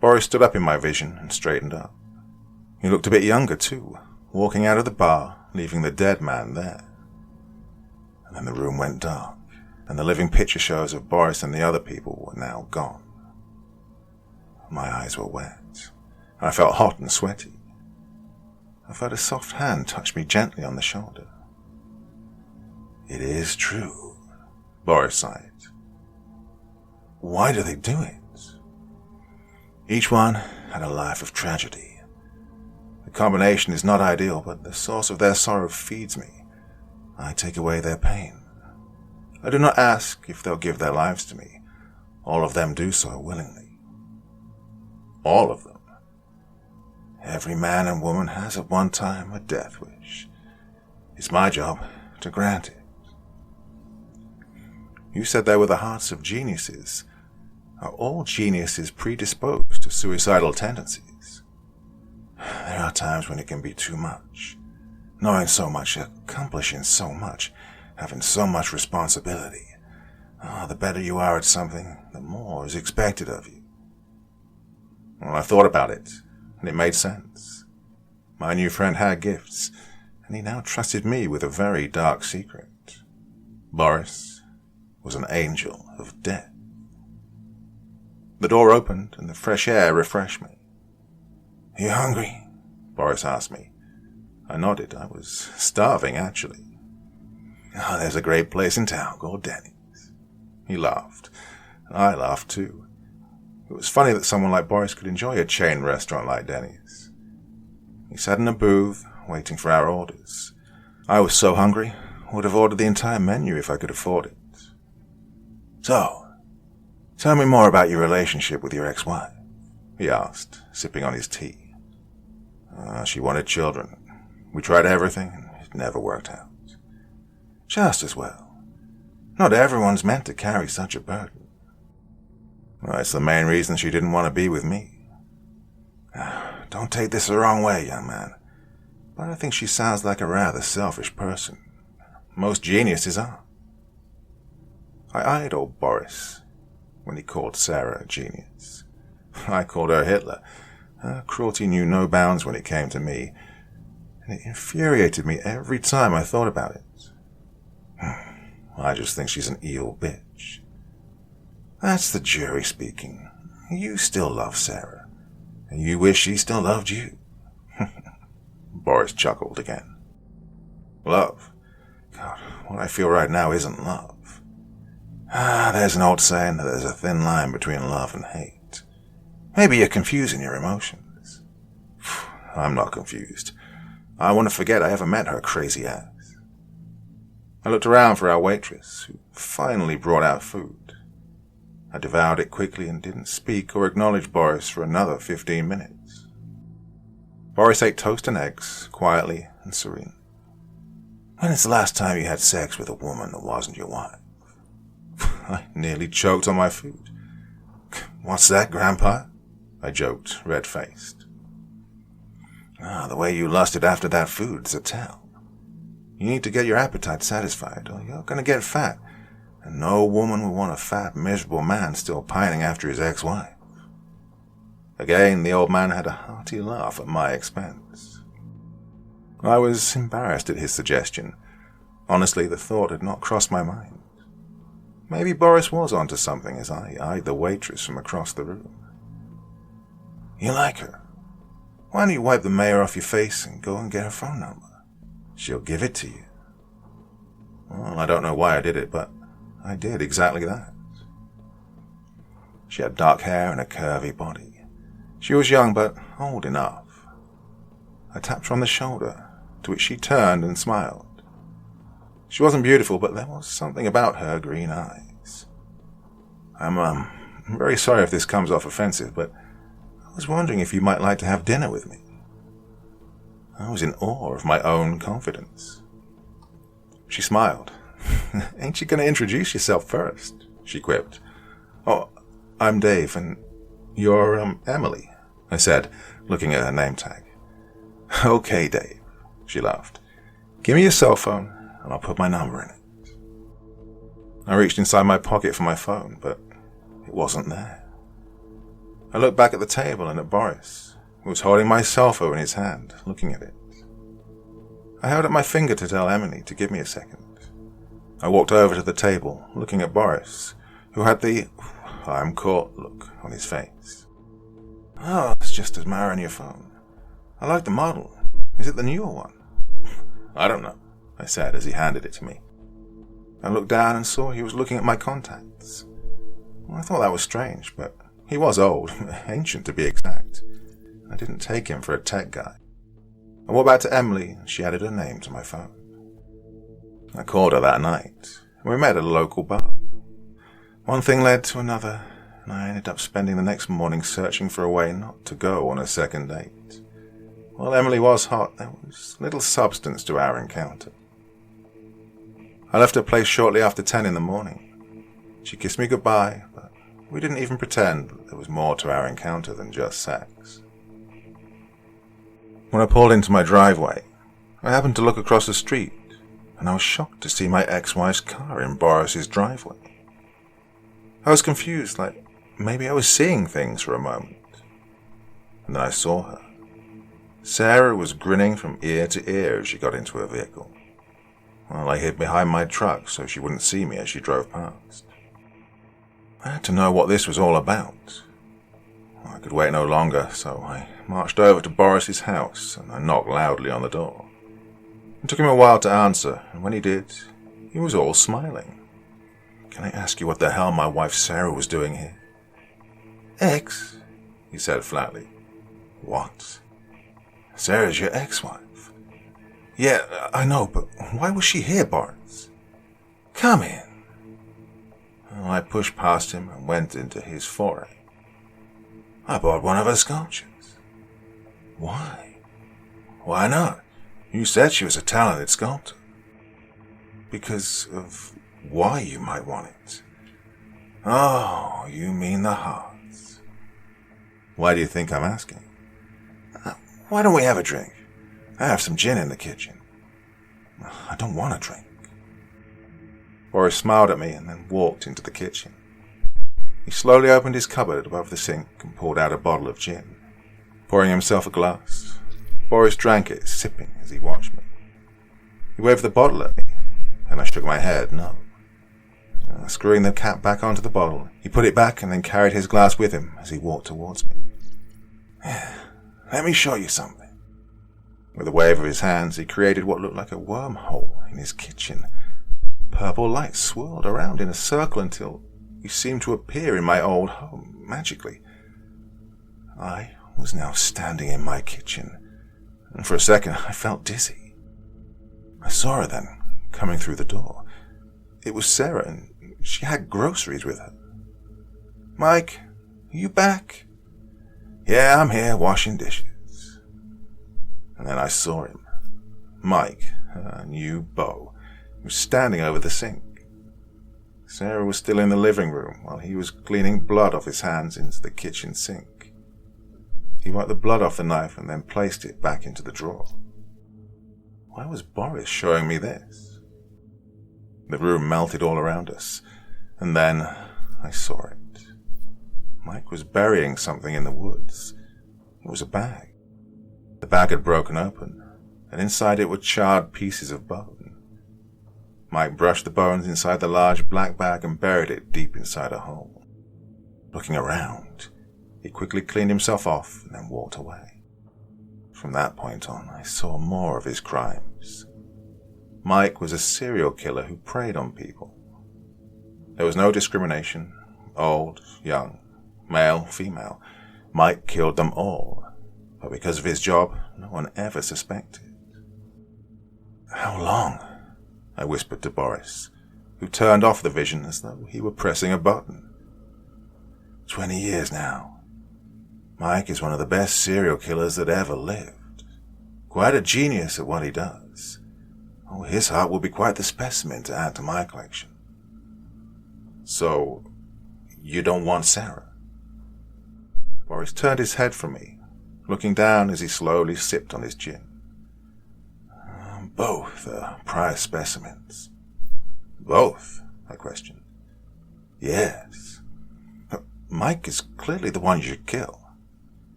Boris stood up in my vision and straightened up. He looked a bit younger too, walking out of the bar, leaving the dead man there. And then the room went dark, and the living picture shows of Boris and the other people were now gone. My eyes were wet, and I felt hot and sweaty. I felt a soft hand touch me gently on the shoulder. "It is true," Boris sighed. "Why do they do it?" "Each one had a life of tragedy. The combination is not ideal, but the source of their sorrow feeds me. I take away their pain. I do not ask if they'll give their lives to me. All of them do so willingly." "All of them?" "Every man and woman has at one time a death wish. It's my job to grant it." "You said they were the hearts of geniuses. Are all geniuses predisposed to suicidal tendencies?" "There are times when it can be too much. Knowing so much, accomplishing so much, having so much responsibility. The better you are at something, the more is expected of you." "Well, I thought about it, and it made sense. My new friend had gifts, and he now trusted me with a very dark secret. Boris was an angel of death." The door opened, and the fresh air refreshed me. "You hungry?" Boris asked me. I nodded. I was starving, actually. "There's a great place in town called Denny's." He laughed, and I laughed too. It was funny that someone like Boris could enjoy a chain restaurant like Denny's. He sat in a booth, waiting for our orders. I was so hungry, I would have ordered the entire menu if I could afford it. "So, tell me more about your relationship with your ex-wife," he asked, sipping on his tea. She wanted children. We tried everything, and it never worked out. Just as well. Not everyone's meant to carry such a burden. It's the main reason she didn't want to be with me. Don't take this the wrong way, young man, but I think she sounds like a rather selfish person. Most geniuses are. I eyed old Boris when he called Sarah a genius. I called her Hitler. Her cruelty knew no bounds when it came to me, and it infuriated me every time I thought about it. I just think she's an evil bitch. That's the jury speaking. You still love Sarah, and you wish she still loved you. Boris chuckled again. Love? God, what I feel right now isn't love. There's an old saying that there's a thin line between love and hate. Maybe you're confusing your emotions. I'm not confused. I want to forget I ever met her crazy ass. I looked around for our waitress, who finally brought out food. I devoured it quickly and didn't speak or acknowledge Boris for another 15 minutes. Boris ate toast and eggs, quietly and serenely. When is the last time you had sex with a woman that wasn't your wife? I nearly choked on my food. What's that, Grandpa? I joked, red-faced. The way you lusted after that food's a tell. You need to get your appetite satisfied, or you're going to get fat, and no woman will want a fat, miserable man still pining after his ex-wife. Again, the old man had a hearty laugh at my expense. I was embarrassed at his suggestion. Honestly, the thought had not crossed my mind. Maybe Boris was onto something as I eyed the waitress from across the room. You like her? Why don't you wipe the mayor off your face and go and get her phone number? She'll give it to you. Well, I don't know why I did it, but I did exactly that. She had dark hair and a curvy body. She was young, but old enough. I tapped her on the shoulder, to which she turned and smiled. She wasn't beautiful, but there was something about her green eyes. I'm very sorry if this comes off offensive, but I was wondering if you might like to have dinner with me. I was in awe of my own confidence. She smiled. "Ain't you going to introduce yourself first?" she quipped. "Oh, I'm Dave, and you're, Emily," I said, looking at her name tag. "Okay, Dave," she laughed. "Give me your cell phone, and I'll put my number in it." I reached inside my pocket for my phone, but it wasn't there. I looked back at the table and at Boris, who was holding my cell phone in his hand, looking at it. I held up my finger to tell Emily to give me a second. I walked over to the table, looking at Boris, who had the "I'm caught" look on his face. "Oh, it's just admiring your phone. I like the model. Is it the newer one?" "I don't know," I said as he handed it to me. I looked down and saw he was looking at my contacts. I thought that was strange, but he was old, ancient to be exact. I didn't take him for a tech guy. I walked back to Emily and she added her name to my phone. I called her that night, and we met at a local bar. One thing led to another, and I ended up spending the next morning searching for a way not to go on a second date. While Emily was hot, there was little substance to our encounter. I left her place shortly after 10 in the morning. She kissed me goodbye, but we didn't even pretend that there was more to our encounter than just sex. When I pulled into my driveway, I happened to look across the street, and I was shocked to see my ex-wife's car in Boris's driveway. I was confused, like maybe I was seeing things for a moment. And then I saw her. Sarah was grinning from ear to ear as she got into her vehicle. Well, I hid behind my truck so she wouldn't see me as she drove past. I had to know what this was all about. I could wait no longer, so I marched over to Boris's house and I knocked loudly on the door. It took him a while to answer, and when he did, he was all smiling. "Can I ask you what the hell my wife Sarah was doing here?" "Ex?" he said flatly. "What? Sarah's your ex-wife?" "Yeah, I know, but why was she here, Boris?" "Come in." Well, I pushed past him and went into his foray. "I bought one of her sculptures." "Why?" "Why not? You said she was a talented sculptor." "Because of why you might want it." "Oh, you mean the hearts." "Why do you think I'm asking?" "Why don't we have a drink? I have some gin in the kitchen." "I don't want a drink." Boris smiled at me and then walked into the kitchen. He slowly opened his cupboard above the sink and pulled out a bottle of gin. Pouring himself a glass, Boris drank it, sipping as he watched me. He waved the bottle at me, and I shook my head no. Screwing the cap back onto the bottle, he put it back and then carried his glass with him as he walked towards me. "Let me show you something." With a wave of his hands, he created what looked like a wormhole in his kitchen. Purple light swirled around in a circle until he seemed to appear in my old home, magically. I was now standing in my kitchen, and for a second I felt dizzy. I saw her then, coming through the door. It was Sarah, and she had groceries with her. "Mike, are you back?" "Yeah, I'm here, washing dishes." And then I saw him. Mike, her new beau, was standing over the sink. Sarah was still in the living room while he was cleaning blood off his hands into the kitchen sink. He wiped the blood off the knife and then placed it back into the drawer. Why was Boris showing me this? The room melted all around us, and then I saw it. Mike was burying something in the woods. It was a bag. The bag had broken open, and inside it were charred pieces of bone. Mike brushed the bones inside the large black bag and buried it deep inside a hole. Looking around, he quickly cleaned himself off and then walked away. From that point on, I saw more of his crimes. Mike was a serial killer who preyed on people. There was no discrimination, old, young, male, female. Mike killed them all, but because of his job, no one ever suspected. "How long?" I whispered to Boris, who turned off the vision as though he were pressing a button. 20 years now. Mike is one of the best serial killers that ever lived. Quite a genius at what he does. Oh, his heart will be quite the specimen to add to my collection. So, you don't want Sarah? Boris turned his head from me, looking down as he slowly sipped on his gin. Both are prize specimens. Both? I questioned. Yes. Mike is clearly the one you should kill.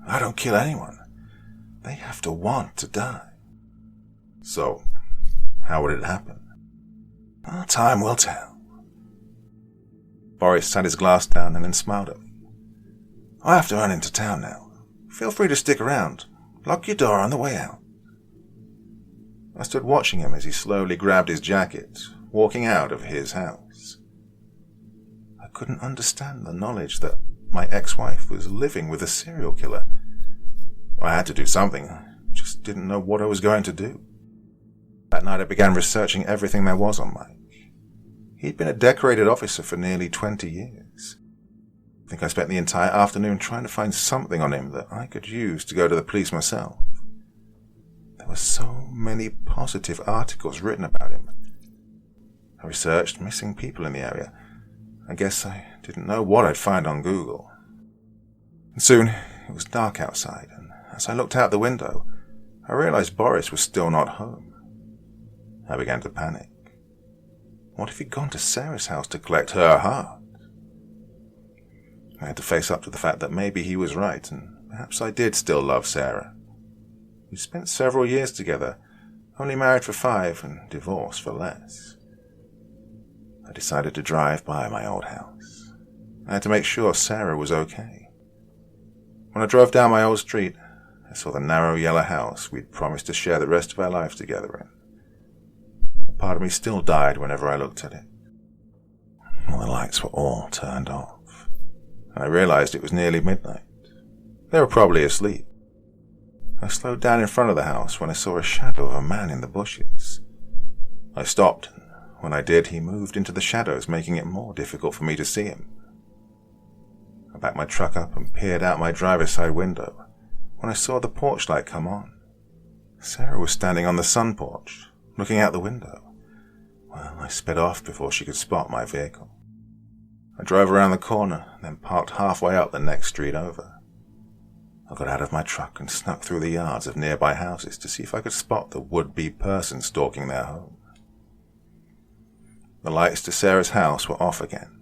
I don't kill anyone. They have to want to die. So, how would it happen? Time will tell. Boris set his glass down and then smiled at me. I have to run into town now. Feel free to stick around. Lock your door on the way out. I stood watching him as he slowly grabbed his jacket, walking out of his house. I couldn't understand the knowledge that my ex-wife was living with a serial killer. I had to do something. I just didn't know what I was going to do. That night I began researching everything there was on Mike. He'd been a decorated officer for nearly 20 years. I think I spent the entire afternoon trying to find something on him that I could use to go to the police myself. There were so many positive articles written about him. I researched missing people in the area. I guess I didn't know what I'd find on Google. And soon it was dark outside, and as I looked out the window, I realized Boris was still not home. I began to panic. What if he'd gone to Sarah's house to collect her heart? I had to face up to the fact that maybe he was right, and perhaps I did still love Sarah. We spent several years together, only married for 5 and divorced for less. I decided to drive by my old house. I had to make sure Sarah was okay. When I drove down my old street, I saw the narrow yellow house we'd promised to share the rest of our life together in. A part of me still died whenever I looked at it. All the lights were all turned off, and I realized it was nearly midnight. They were probably asleep. I slowed down in front of the house when I saw a shadow of a man in the bushes. I stopped, and when I did, he moved into the shadows, making it more difficult for me to see him. I backed my truck up and peered out my driver's side window when I saw the porch light come on. Sarah was standing on the sun porch, looking out the window. Well, I sped off before she could spot my vehicle. I drove around the corner, then parked halfway up the next street over. I got out of my truck and snuck through the yards of nearby houses to see if I could spot the would-be person stalking their home. The lights to Sarah's house were off again.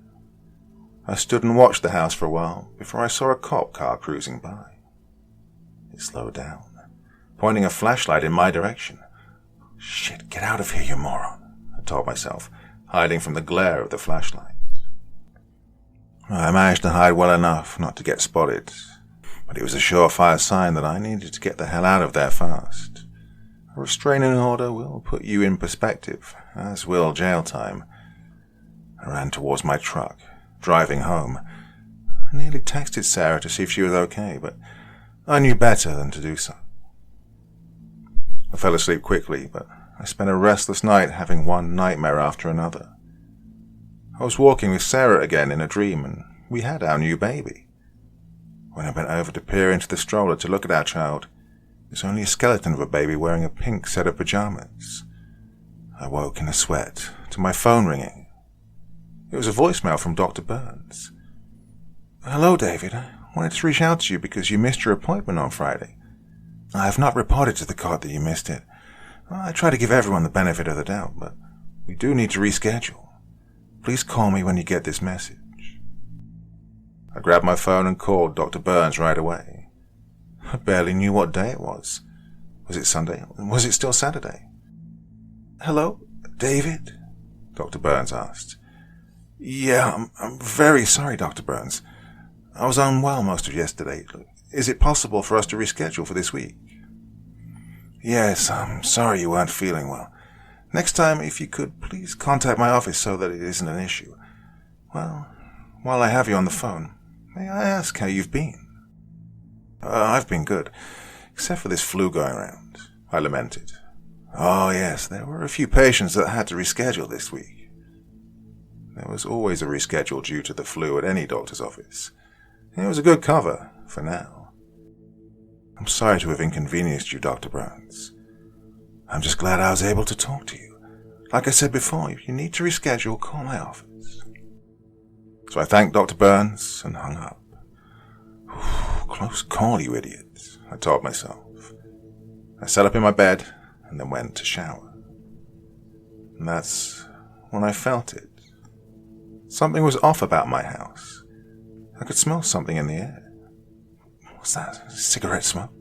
I stood and watched the house for a while before I saw a cop car cruising by. It slowed down, pointing a flashlight in my direction. Shit, get out of here, you moron, I told myself, hiding from the glare of the flashlight. I managed to hide well enough not to get spotted, but it was a surefire sign that I needed to get the hell out of there fast. A restraining order will put you in perspective, as will jail time. I ran towards my truck, driving home. I nearly texted Sarah to see if she was okay, but I knew better than to do so. I fell asleep quickly, but I spent a restless night having one nightmare after another. I was walking with Sarah again in a dream, and we had our new baby. When I bent over to peer into the stroller to look at our child, it was only a skeleton of a baby wearing a pink set of pajamas. I woke in a sweat to my phone ringing. It was a voicemail from Dr. Burns. Hello, David. I wanted to reach out to you because you missed your appointment on Friday. I have not reported to the court that you missed it. I try to give everyone the benefit of the doubt, but we do need to reschedule. Please call me when you get this message. I grabbed my phone and called Dr. Burns right away. I barely knew what day it was. Was it Sunday? Was it still Saturday? Hello, David? Dr. Burns asked. Yeah, I'm very sorry, Dr. Burns. I was unwell most of yesterday. Is it possible for us to reschedule for this week? Yes, I'm sorry you weren't feeling well. Next time, if you could, please contact my office so that it isn't an issue. Well, while I have you on the phone, may I ask how you've been? I've been good, except for this flu going around, I lamented. Oh yes, there were a few patients that had to reschedule this week. There was always a reschedule due to the flu at any doctor's office. It was a good cover, for now. I'm sorry to have inconvenienced you, Dr. Burns. I'm just glad I was able to talk to you. Like I said before, if you need to reschedule, call my office. So I thanked Dr. Burns and hung up. Close call, you idiots, I told myself. I sat up in my bed and then went to shower. And that's when I felt it. Something was off about my house. I could smell something in the air. What's that? Cigarette smoke?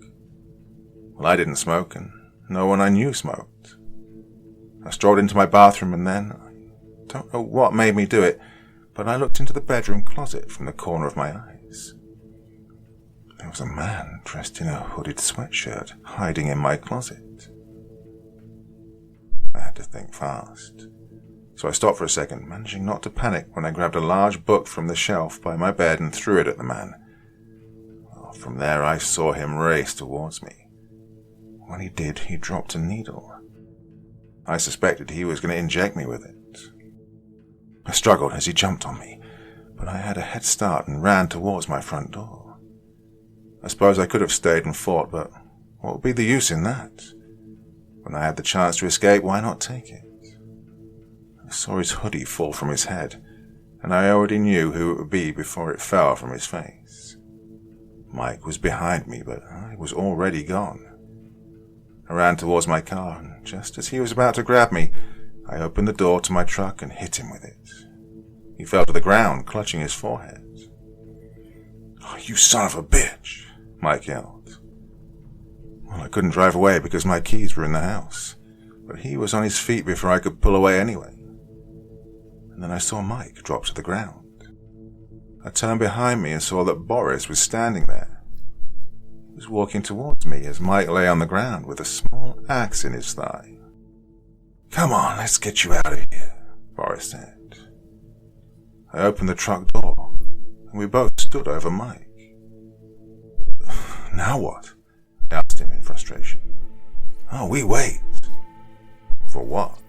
Well, I didn't smoke, and no one I knew smoked. I strolled into my bathroom, and then, I don't know what made me do it, but I looked into the bedroom closet from the corner of my eyes. There was a man dressed in a hooded sweatshirt hiding in my closet. I had to think fast. So I stopped for a second, managing not to panic when I grabbed a large book from the shelf by my bed and threw it at the man. Well, from there I saw him race towards me. When he did, he dropped a needle. I suspected he was going to inject me with it. I struggled as he jumped on me, but I had a head start and ran towards my front door. I suppose I could have stayed and fought, but what would be the use in that? When I had the chance to escape, why not take it? I saw his hoodie fall from his head, and I already knew who it would be before it fell from his face. Mike was behind me, but I was already gone. I ran towards my car, and just as he was about to grab me, I opened the door to my truck and hit him with it. He fell to the ground, clutching his forehead. "Oh, you son of a bitch," Mike yelled. Well, I couldn't drive away because my keys were in the house, but he was on his feet before I could pull away anyway. And then I saw Mike drop to the ground. I turned behind me and saw that Boris was standing there. He was walking towards me as Mike lay on the ground with a small axe in his thigh. "Come on, let's get you out of here," Boris said. I opened the truck door, and we both stood over Mike. "Now what?" I asked him in frustration. "Oh, we wait." "For what?"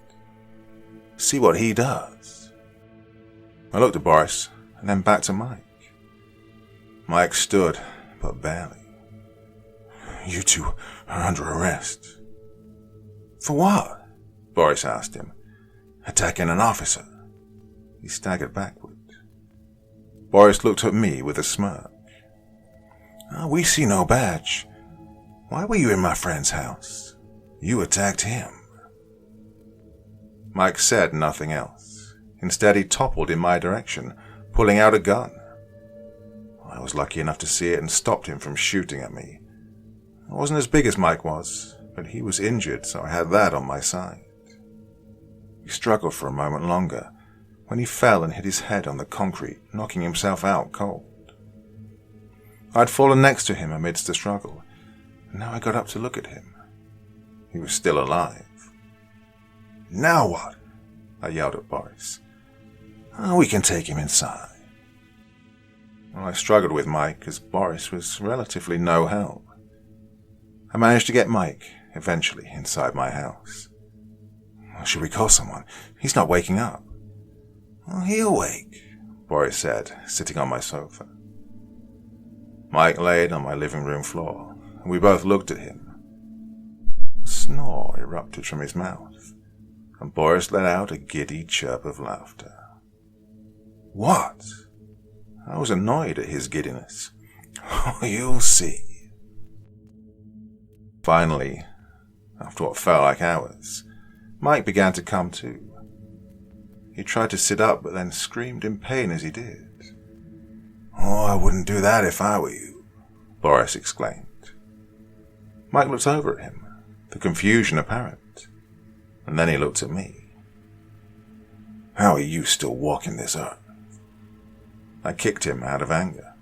"See what he does." I looked at Boris, and then back to Mike. Mike stood, but barely. "You two are under arrest." "For what?" Boris asked him. "Attacking an officer." He staggered backward. Boris looked at me with a smirk. "Oh, we see no badge. Why were you in my friend's house? You attacked him." Mike said nothing else. Instead, he toppled in my direction, pulling out a gun. I was lucky enough to see it and stopped him from shooting at me. I wasn't as big as Mike was, but he was injured, so I had that on my side. He struggled for a moment longer, when he fell and hit his head on the concrete, knocking himself out cold. I'd fallen next to him amidst the struggle, and now I got up to look at him. He was still alive. "Now what?" I yelled at Boris. "Oh, we can take him inside." Well, I struggled with Mike, as Boris was relatively no help. I managed to get Mike, eventually, inside my house. "Should we call someone? He's not waking up." "Well, he'll wake," Boris said, sitting on my sofa. Mike laid on my living room floor, and we both looked at him. A snore erupted from his mouth, and Boris let out a giddy chirp of laughter. "What?" I was annoyed at his giddiness. "Oh, you'll see." Finally, after what felt like hours, Mike began to come to. He tried to sit up, but then screamed in pain as he did. "Oh, I wouldn't do that if I were you," Boris exclaimed. Mike looked over at him, the confusion apparent, and then he looked at me. "How are you still walking this earth?" I kicked him out of anger.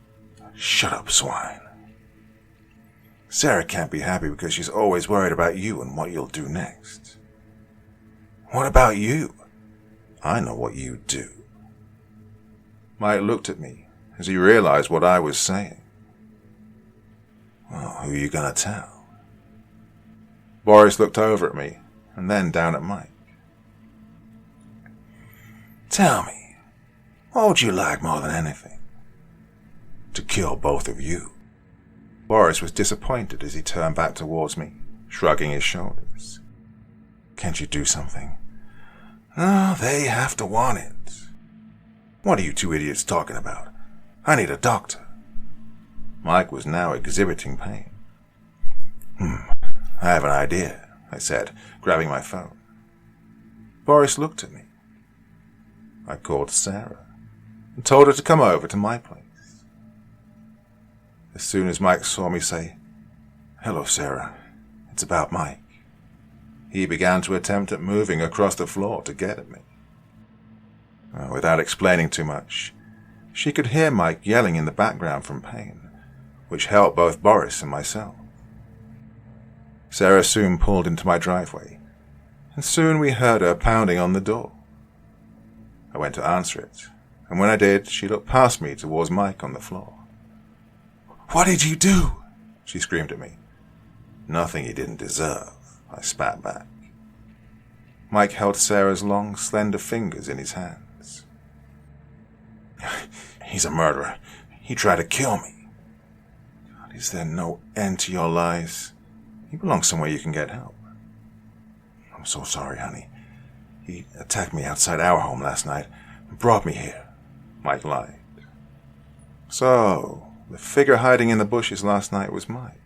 "Shut up, swine. Sarah can't be happy because she's always worried about you and what you'll do next." "What about you?" "I know what you do." Mike looked at me as he realized what I was saying. "Well, who are you going to tell?" Boris looked over at me and then down at Mike. "Tell me, what would you like more than anything?" "To kill both of you." Boris was disappointed as he turned back towards me, shrugging his shoulders. "Can't you do something?" "No, they have to want it." "What are you two idiots talking about? I need a doctor." Mike was now exhibiting pain. "I have an idea," I said, grabbing my phone. Boris looked at me. I called Sarah and told her to come over to my place. As soon as Mike saw me say, "Hello, Sarah, it's about Mike," he began to attempt at moving across the floor to get at me. Without explaining too much, she could hear Mike yelling in the background from pain, which helped both Boris and myself. Sarah soon pulled into my driveway, and soon we heard her pounding on the door. I went to answer it, and when I did, she looked past me towards Mike on the floor. "What did you do?" she screamed at me. "Nothing he didn't deserve," I spat back. Mike held Sarah's long, slender fingers in his hands. "He's a murderer. He tried to kill me." "God, is there no end to your lies? He belongs somewhere you can get help." "I'm so sorry, honey. He attacked me outside our home last night and brought me here," Mike lied. So, the figure hiding in the bushes last night was Mike.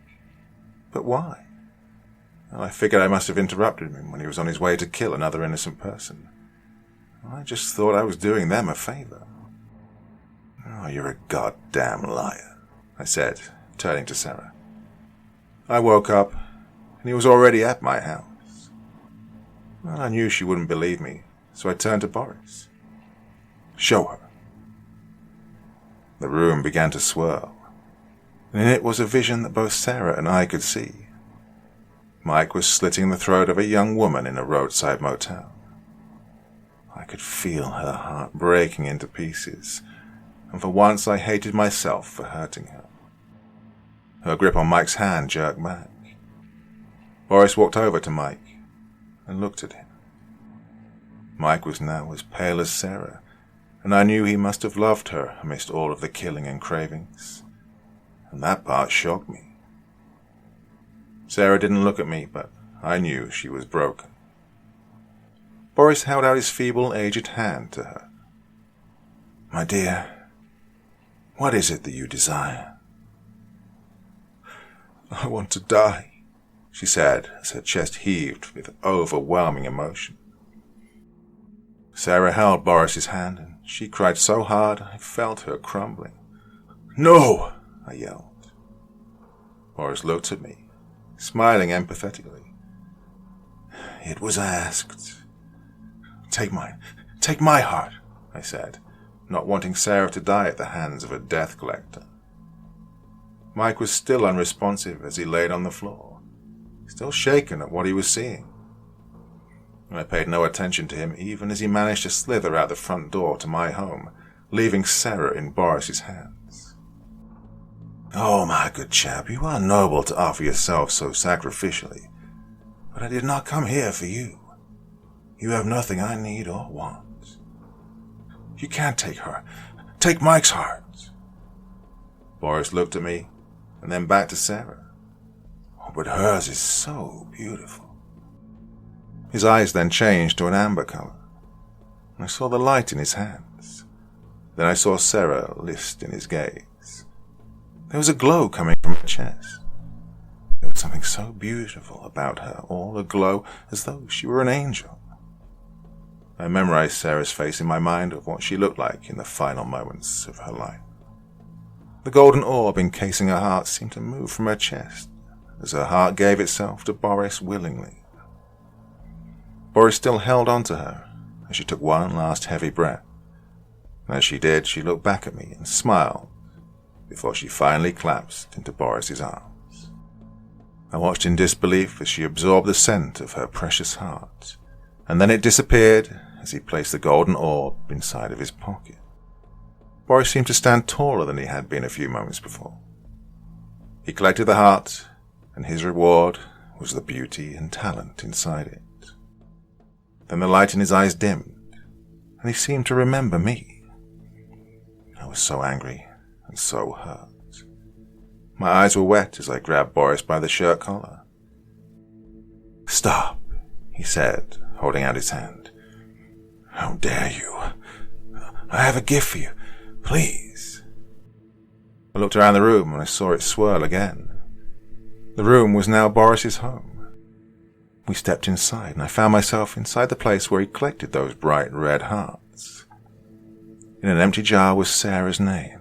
But why? Well, I figured I must have interrupted him when he was on his way to kill another innocent person. I just thought I was doing them a favor. "Oh, you're a goddamn liar," I said, turning to Sarah. I woke up, and he was already at my house. Well, I knew she wouldn't believe me, so I turned to Boris. "Show her." The room began to swirl, and in it was a vision that both Sarah and I could see. Mike was slitting the throat of a young woman in a roadside motel. I could feel her heart breaking into pieces, and for once I hated myself for hurting her. Her grip on Mike's hand jerked back. Boris walked over to Mike and looked at him. Mike was now as pale as Sarah, and I knew he must have loved her amidst all of the killing and cravings. And that part shocked me. Sarah didn't look at me, but I knew she was broken. Boris held out his feeble, aged hand to her. "My dear, what is it that you desire?" "I want to die," she said as her chest heaved with overwhelming emotion. Sarah held Boris's hand, and she cried so hard I felt her crumbling. "No!" I yelled. Boris looked at me, smiling empathetically. "It was asked." Take my heart," I said, not wanting Sarah to die at the hands of a death collector. Mike was still unresponsive as he laid on the floor, still shaken at what he was seeing. I paid no attention to him even as he managed to slither out the front door to my home, leaving Sarah in Boris's hands. "Oh, my good chap, you are noble to offer yourself so sacrificially, but I did not come here for you. You have nothing I need or want. You can't take her. Take Mike's heart." Boris looked at me and then back to Sarah. "Oh, but hers is so beautiful." His eyes then changed to an amber color. I saw the light in his hands. Then I saw Sarah list in his gaze. There was a glow coming from her chest. There was something so beautiful about her, all aglow as though she were an angel. I memorized Sarah's face in my mind of what she looked like in the final moments of her life. The golden orb encasing her heart seemed to move from her chest as her heart gave itself to Boris willingly. Boris still held on to her as she took one last heavy breath. As she did, she looked back at me and smiled before she finally collapsed into Boris's arms. I watched in disbelief as she absorbed the scent of her precious heart, and then it disappeared as he placed the golden orb inside of his pocket. Boris seemed to stand taller than he had been a few moments before. He collected the heart, and his reward was the beauty and talent inside it. Then the light in his eyes dimmed, and he seemed to remember me. I was so angry and so hurt. My eyes were wet as I grabbed Boris by the shirt collar. "Stop," he said, holding out his hand. "How dare you? I have a gift for you. Please." I looked around the room and I saw it swirl again. The room was now Boris's home. We stepped inside and I found myself inside the place where he collected those bright red hearts. In an empty jar was Sarah's name.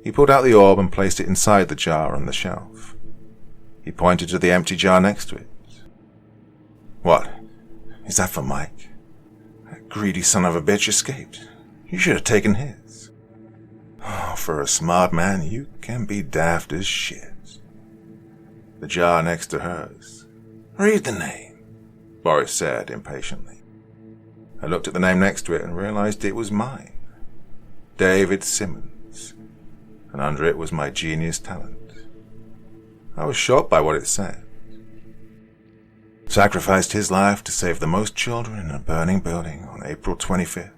He pulled out the orb and placed it inside the jar on the shelf. He pointed to the empty jar next to it. "What? Is that for Mike? That greedy son of a bitch escaped. You should have taken his. Oh, for a smart man, you can be daft as shit." The jar next to hers. "Read the name," Boris said impatiently. I looked at the name next to it and realized it was mine. David Simmons. And under it was my genius talent. I was shocked by what it said. Sacrificed his life to save the most children in a burning building on April 25th,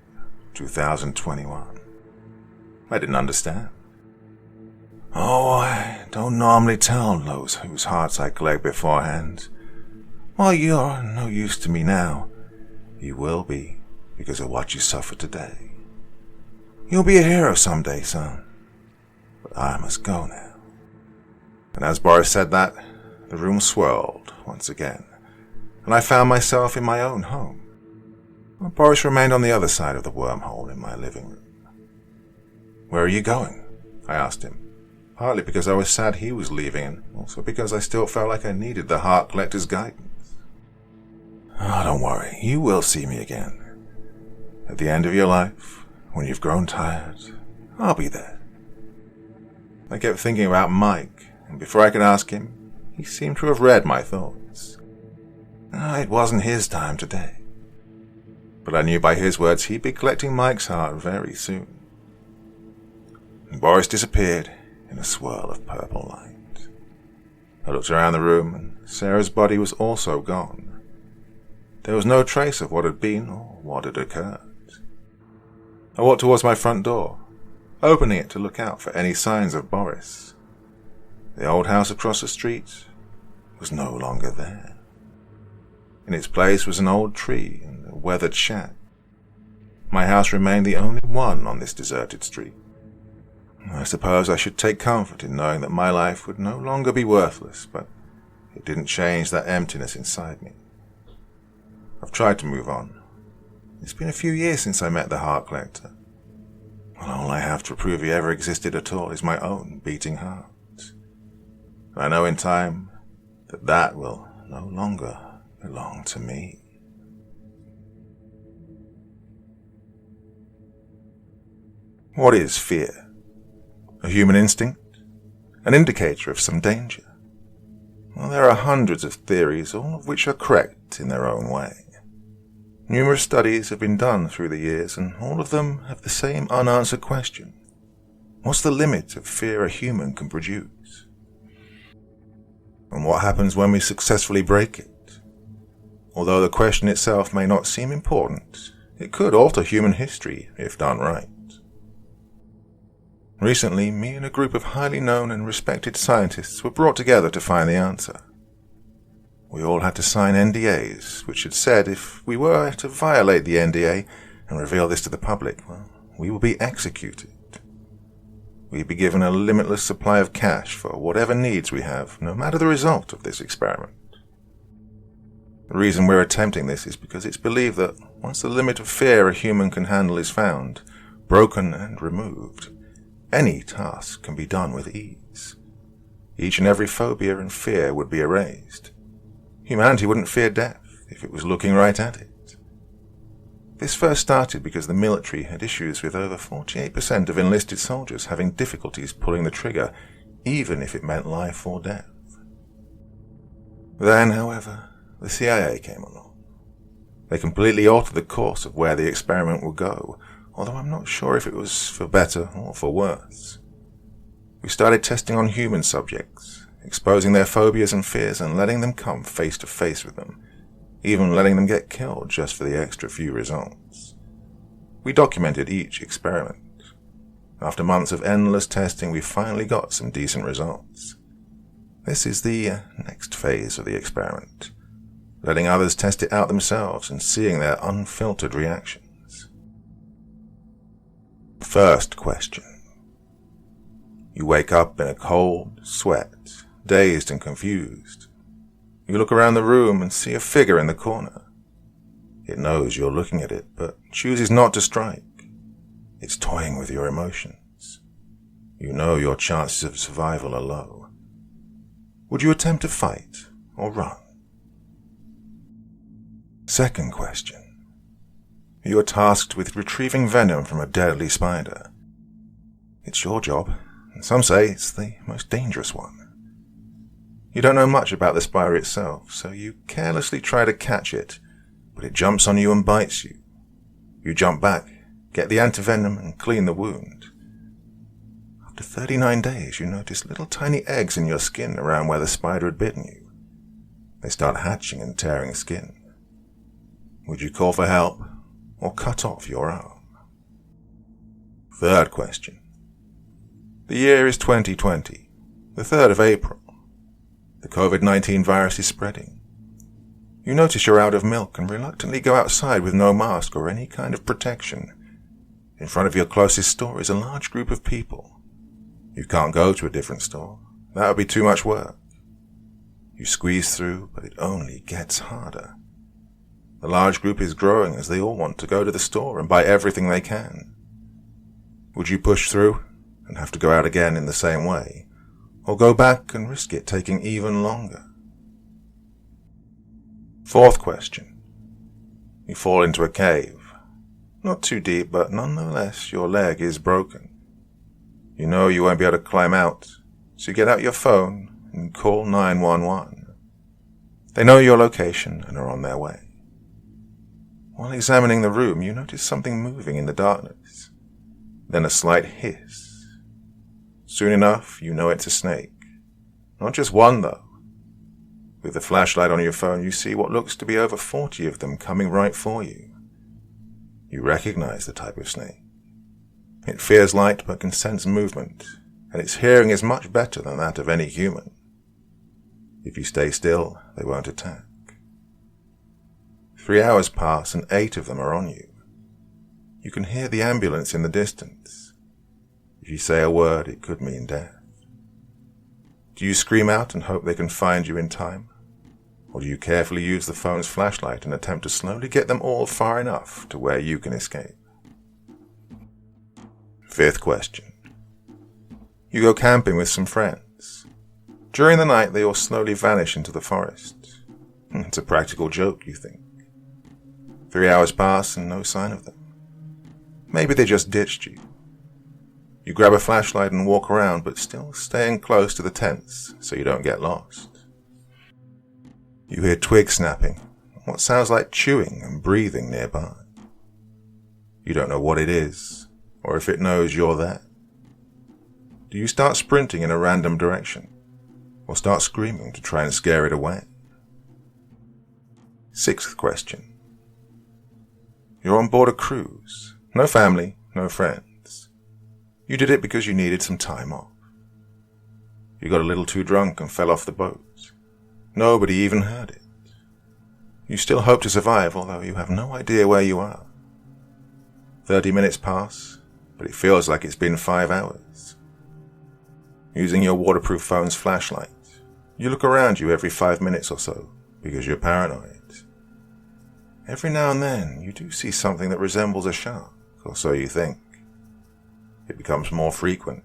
2021. I didn't understand. Oh, I don't normally tell those whose hearts I collect beforehand. While you're no use to me now, you will be because of what you suffered today. You'll be a hero someday, son. But I must go now. And as Boris said that, the room swirled once again, and I found myself in my own home. Boris remained on the other side of the wormhole in my living room. "Where are you going?" I asked him, partly because I was sad he was leaving and also because I still felt like I needed the Heart Collector's guidance. "Oh, don't worry, you will see me again. At the end of your life, when you've grown tired, I'll be there." I kept thinking about Mike, and before I could ask him, he seemed to have read my thoughts. It wasn't his time today. But I knew by his words he'd be collecting Mike's heart very soon. And Boris disappeared in a swirl of purple light. I looked around the room, and Sarah's body was also gone. There was no trace of what had been or what had occurred. I walked towards my front door, opening it to look out for any signs of Boris. The old house across the street was no longer there. In its place was an old tree and a weathered shack. My house remained the only one on this deserted street. I suppose I should take comfort in knowing that my life would no longer be worthless, but it didn't change that emptiness inside me. I've tried to move on. It's been a few years since I met the Heart Collector. Well, all I have to prove he ever existed at all is my own beating heart. I know in time that that will no longer belong to me. What is fear? A human instinct? An indicator of some danger? Well, there are hundreds of theories, all of which are correct in their own way. Numerous studies have been done through the years, and all of them have the same unanswered question. What's the limit of fear a human can produce? And what happens when we successfully break it? Although the question itself may not seem important, it could alter human history if done right. Recently, me and a group of highly known and respected scientists were brought together to find the answer. We all had to sign NDAs, which had said if we were to violate the NDA and reveal this to the public, well, we will be executed. We'd be given a limitless supply of cash for whatever needs we have, no matter the result of this experiment. The reason we're attempting this is because it's believed that once the limit of fear a human can handle is found, broken and removed, any task can be done with ease. Each and every phobia and fear would be erased. Humanity wouldn't fear death if it was looking right at it. This first started because the military had issues with over 48% of enlisted soldiers having difficulties pulling the trigger, even if it meant life or death. Then, however, the CIA came along. They completely altered the course of where the experiment would go, although I'm not sure if it was for better or for worse. We started testing on human subjects, exposing their phobias and fears and letting them come face to face with them, even letting them get killed just for the extra few results. We documented each experiment. After months of endless testing, we finally got some decent results. This is the next phase of the experiment, letting others test it out themselves and seeing their unfiltered reactions. First question. You wake up in a cold sweat, dazed and confused. You look around the room and see a figure in the corner. It knows you're looking at it, but chooses not to strike. It's toying with your emotions. You know your chances of survival are low. Would you attempt to fight or run? Second question. You are tasked with retrieving venom from a deadly spider. It's your job, and some say it's the most dangerous one. You don't know much about the spider itself, so you carelessly try to catch it, but it jumps on you and bites you. You jump back, get the antivenom, and clean the wound. After 39 days, you notice little tiny eggs in your skin around where the spider had bitten you. They start hatching and tearing skin. Would you call for help or cut off your arm? Third question. The year is 2020, the 3rd of April. The COVID-19 virus is spreading. You notice you're out of milk and reluctantly go outside with no mask or any kind of protection. In front of your closest store is a large group of people. You can't go to a different store. That would be too much work. You squeeze through, but it only gets harder. The large group is growing as they all want to go to the store and buy everything they can. Would you push through and have to go out again in the same way, or go back and risk it taking even longer? Fourth question. You fall into a cave. Not too deep, but nonetheless your leg is broken. You know you won't be able to climb out, so you get out your phone and call 911. They know your location and are on their way. While examining the room, you notice something moving in the darkness, then a slight hiss. Soon enough, you know it's a snake. Not just one, though. With the flashlight on your phone, you see what looks to be over 40 of them coming right for you. You recognize the type of snake. It fears light but can sense movement, and its hearing is much better than that of any human. If you stay still, they won't attack. 3 hours pass and 8 of them are on you. You can hear the ambulance in the distance. If you say a word, it could mean death. Do you scream out and hope they can find you in time? Or do you carefully use the phone's flashlight and attempt to slowly get them all far enough to where you can escape? Fifth question. You go camping with some friends. During the night, they all slowly vanish into the forest. It's a practical joke, you think. 3 hours pass and no sign of them. Maybe they just ditched you. You grab a flashlight and walk around, but still staying close to the tents so you don't get lost. You hear twigs snapping, what sounds like chewing and breathing nearby. You don't know what it is, or if it knows you're there. Do you start sprinting in a random direction, or start screaming to try and scare it away? Sixth question. You're on board a cruise. No family, no friends. You did it because you needed some time off. You got a little too drunk and fell off the boat. Nobody even heard it. You still hope to survive, although you have no idea where you are. 30 minutes pass, but it feels like it's been 5 hours. Using your waterproof phone's flashlight, you look around you every 5 minutes or so, because you're paranoid. Every now and then, you do see something that resembles a shark, or so you think. It becomes more frequent,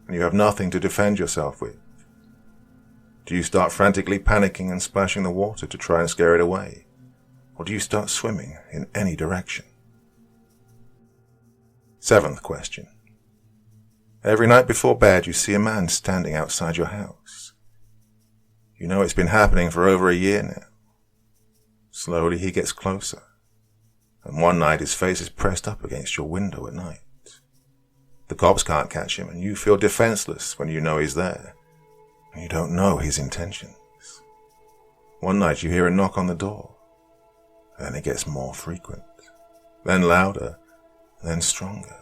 and you have nothing to defend yourself with. Do you start frantically panicking and splashing the water to try and scare it away? Or do you start swimming in any direction? Seventh question. Every night before bed, you see a man standing outside your house. You know it's been happening for over a year now. Slowly he gets closer, and one night his face is pressed up against your window at night. The cops can't catch him, and you feel defenseless when you know he's there, and you don't know his intentions. One night you hear a knock on the door, then it gets more frequent, then louder, then stronger.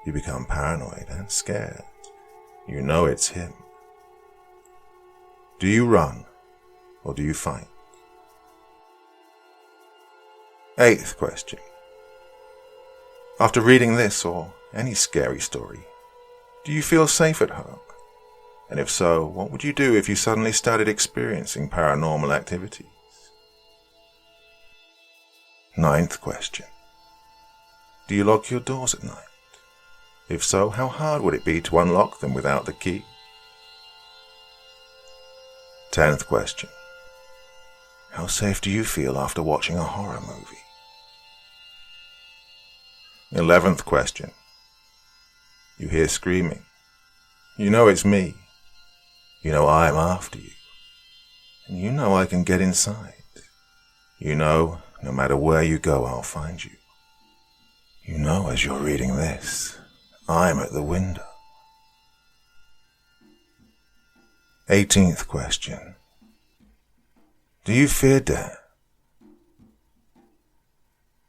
You become paranoid and scared. You know it's him. Do you run, or do you fight? 8th question. After reading this or any scary story, do you feel safe at home? And if so, what would you do if you suddenly started experiencing paranormal activities? 9th question. Do you lock your doors at night? If so, how hard would it be to unlock them without the key? 10th question. How safe do you feel after watching a horror movie? 11th question. You hear screaming. You know it's me. You know I'm after you. And you know I can get inside. You know, no matter where you go, I'll find you. You know, as you're reading this, I'm at the window. 18th question. Do you fear death?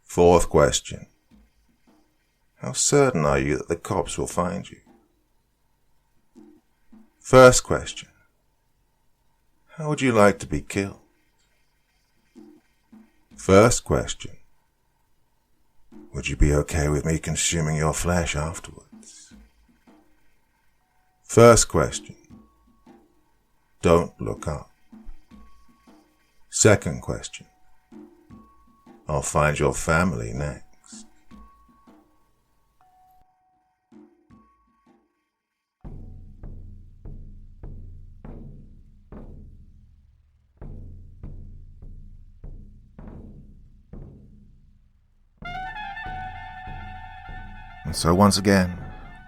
4th question. How certain are you that the cops will find you? 1st question. How would you like to be killed? 1st question. Would you be okay with me consuming your flesh afterwards? 1st question. Don't look up. 2nd question. I'll find your family next. And so once again,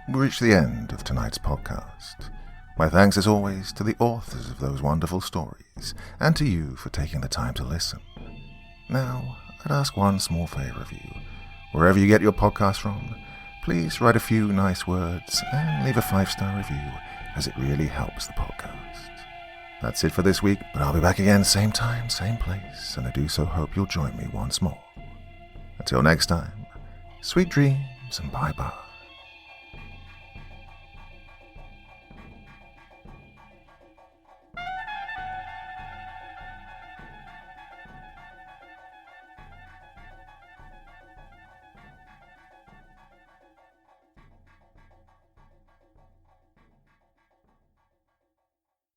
we reach the end of tonight's podcast. My thanks as always to the authors of those wonderful stories, and to you for taking the time to listen. Now, I'd ask one small favour of you. Wherever you get your podcast from, please write a few nice words and leave a 5-star review, as it really helps the podcast. That's it for this week, but I'll be back again same time, same place, and I do so hope you'll join me once more. Until next time, sweet dreams and bye-bye.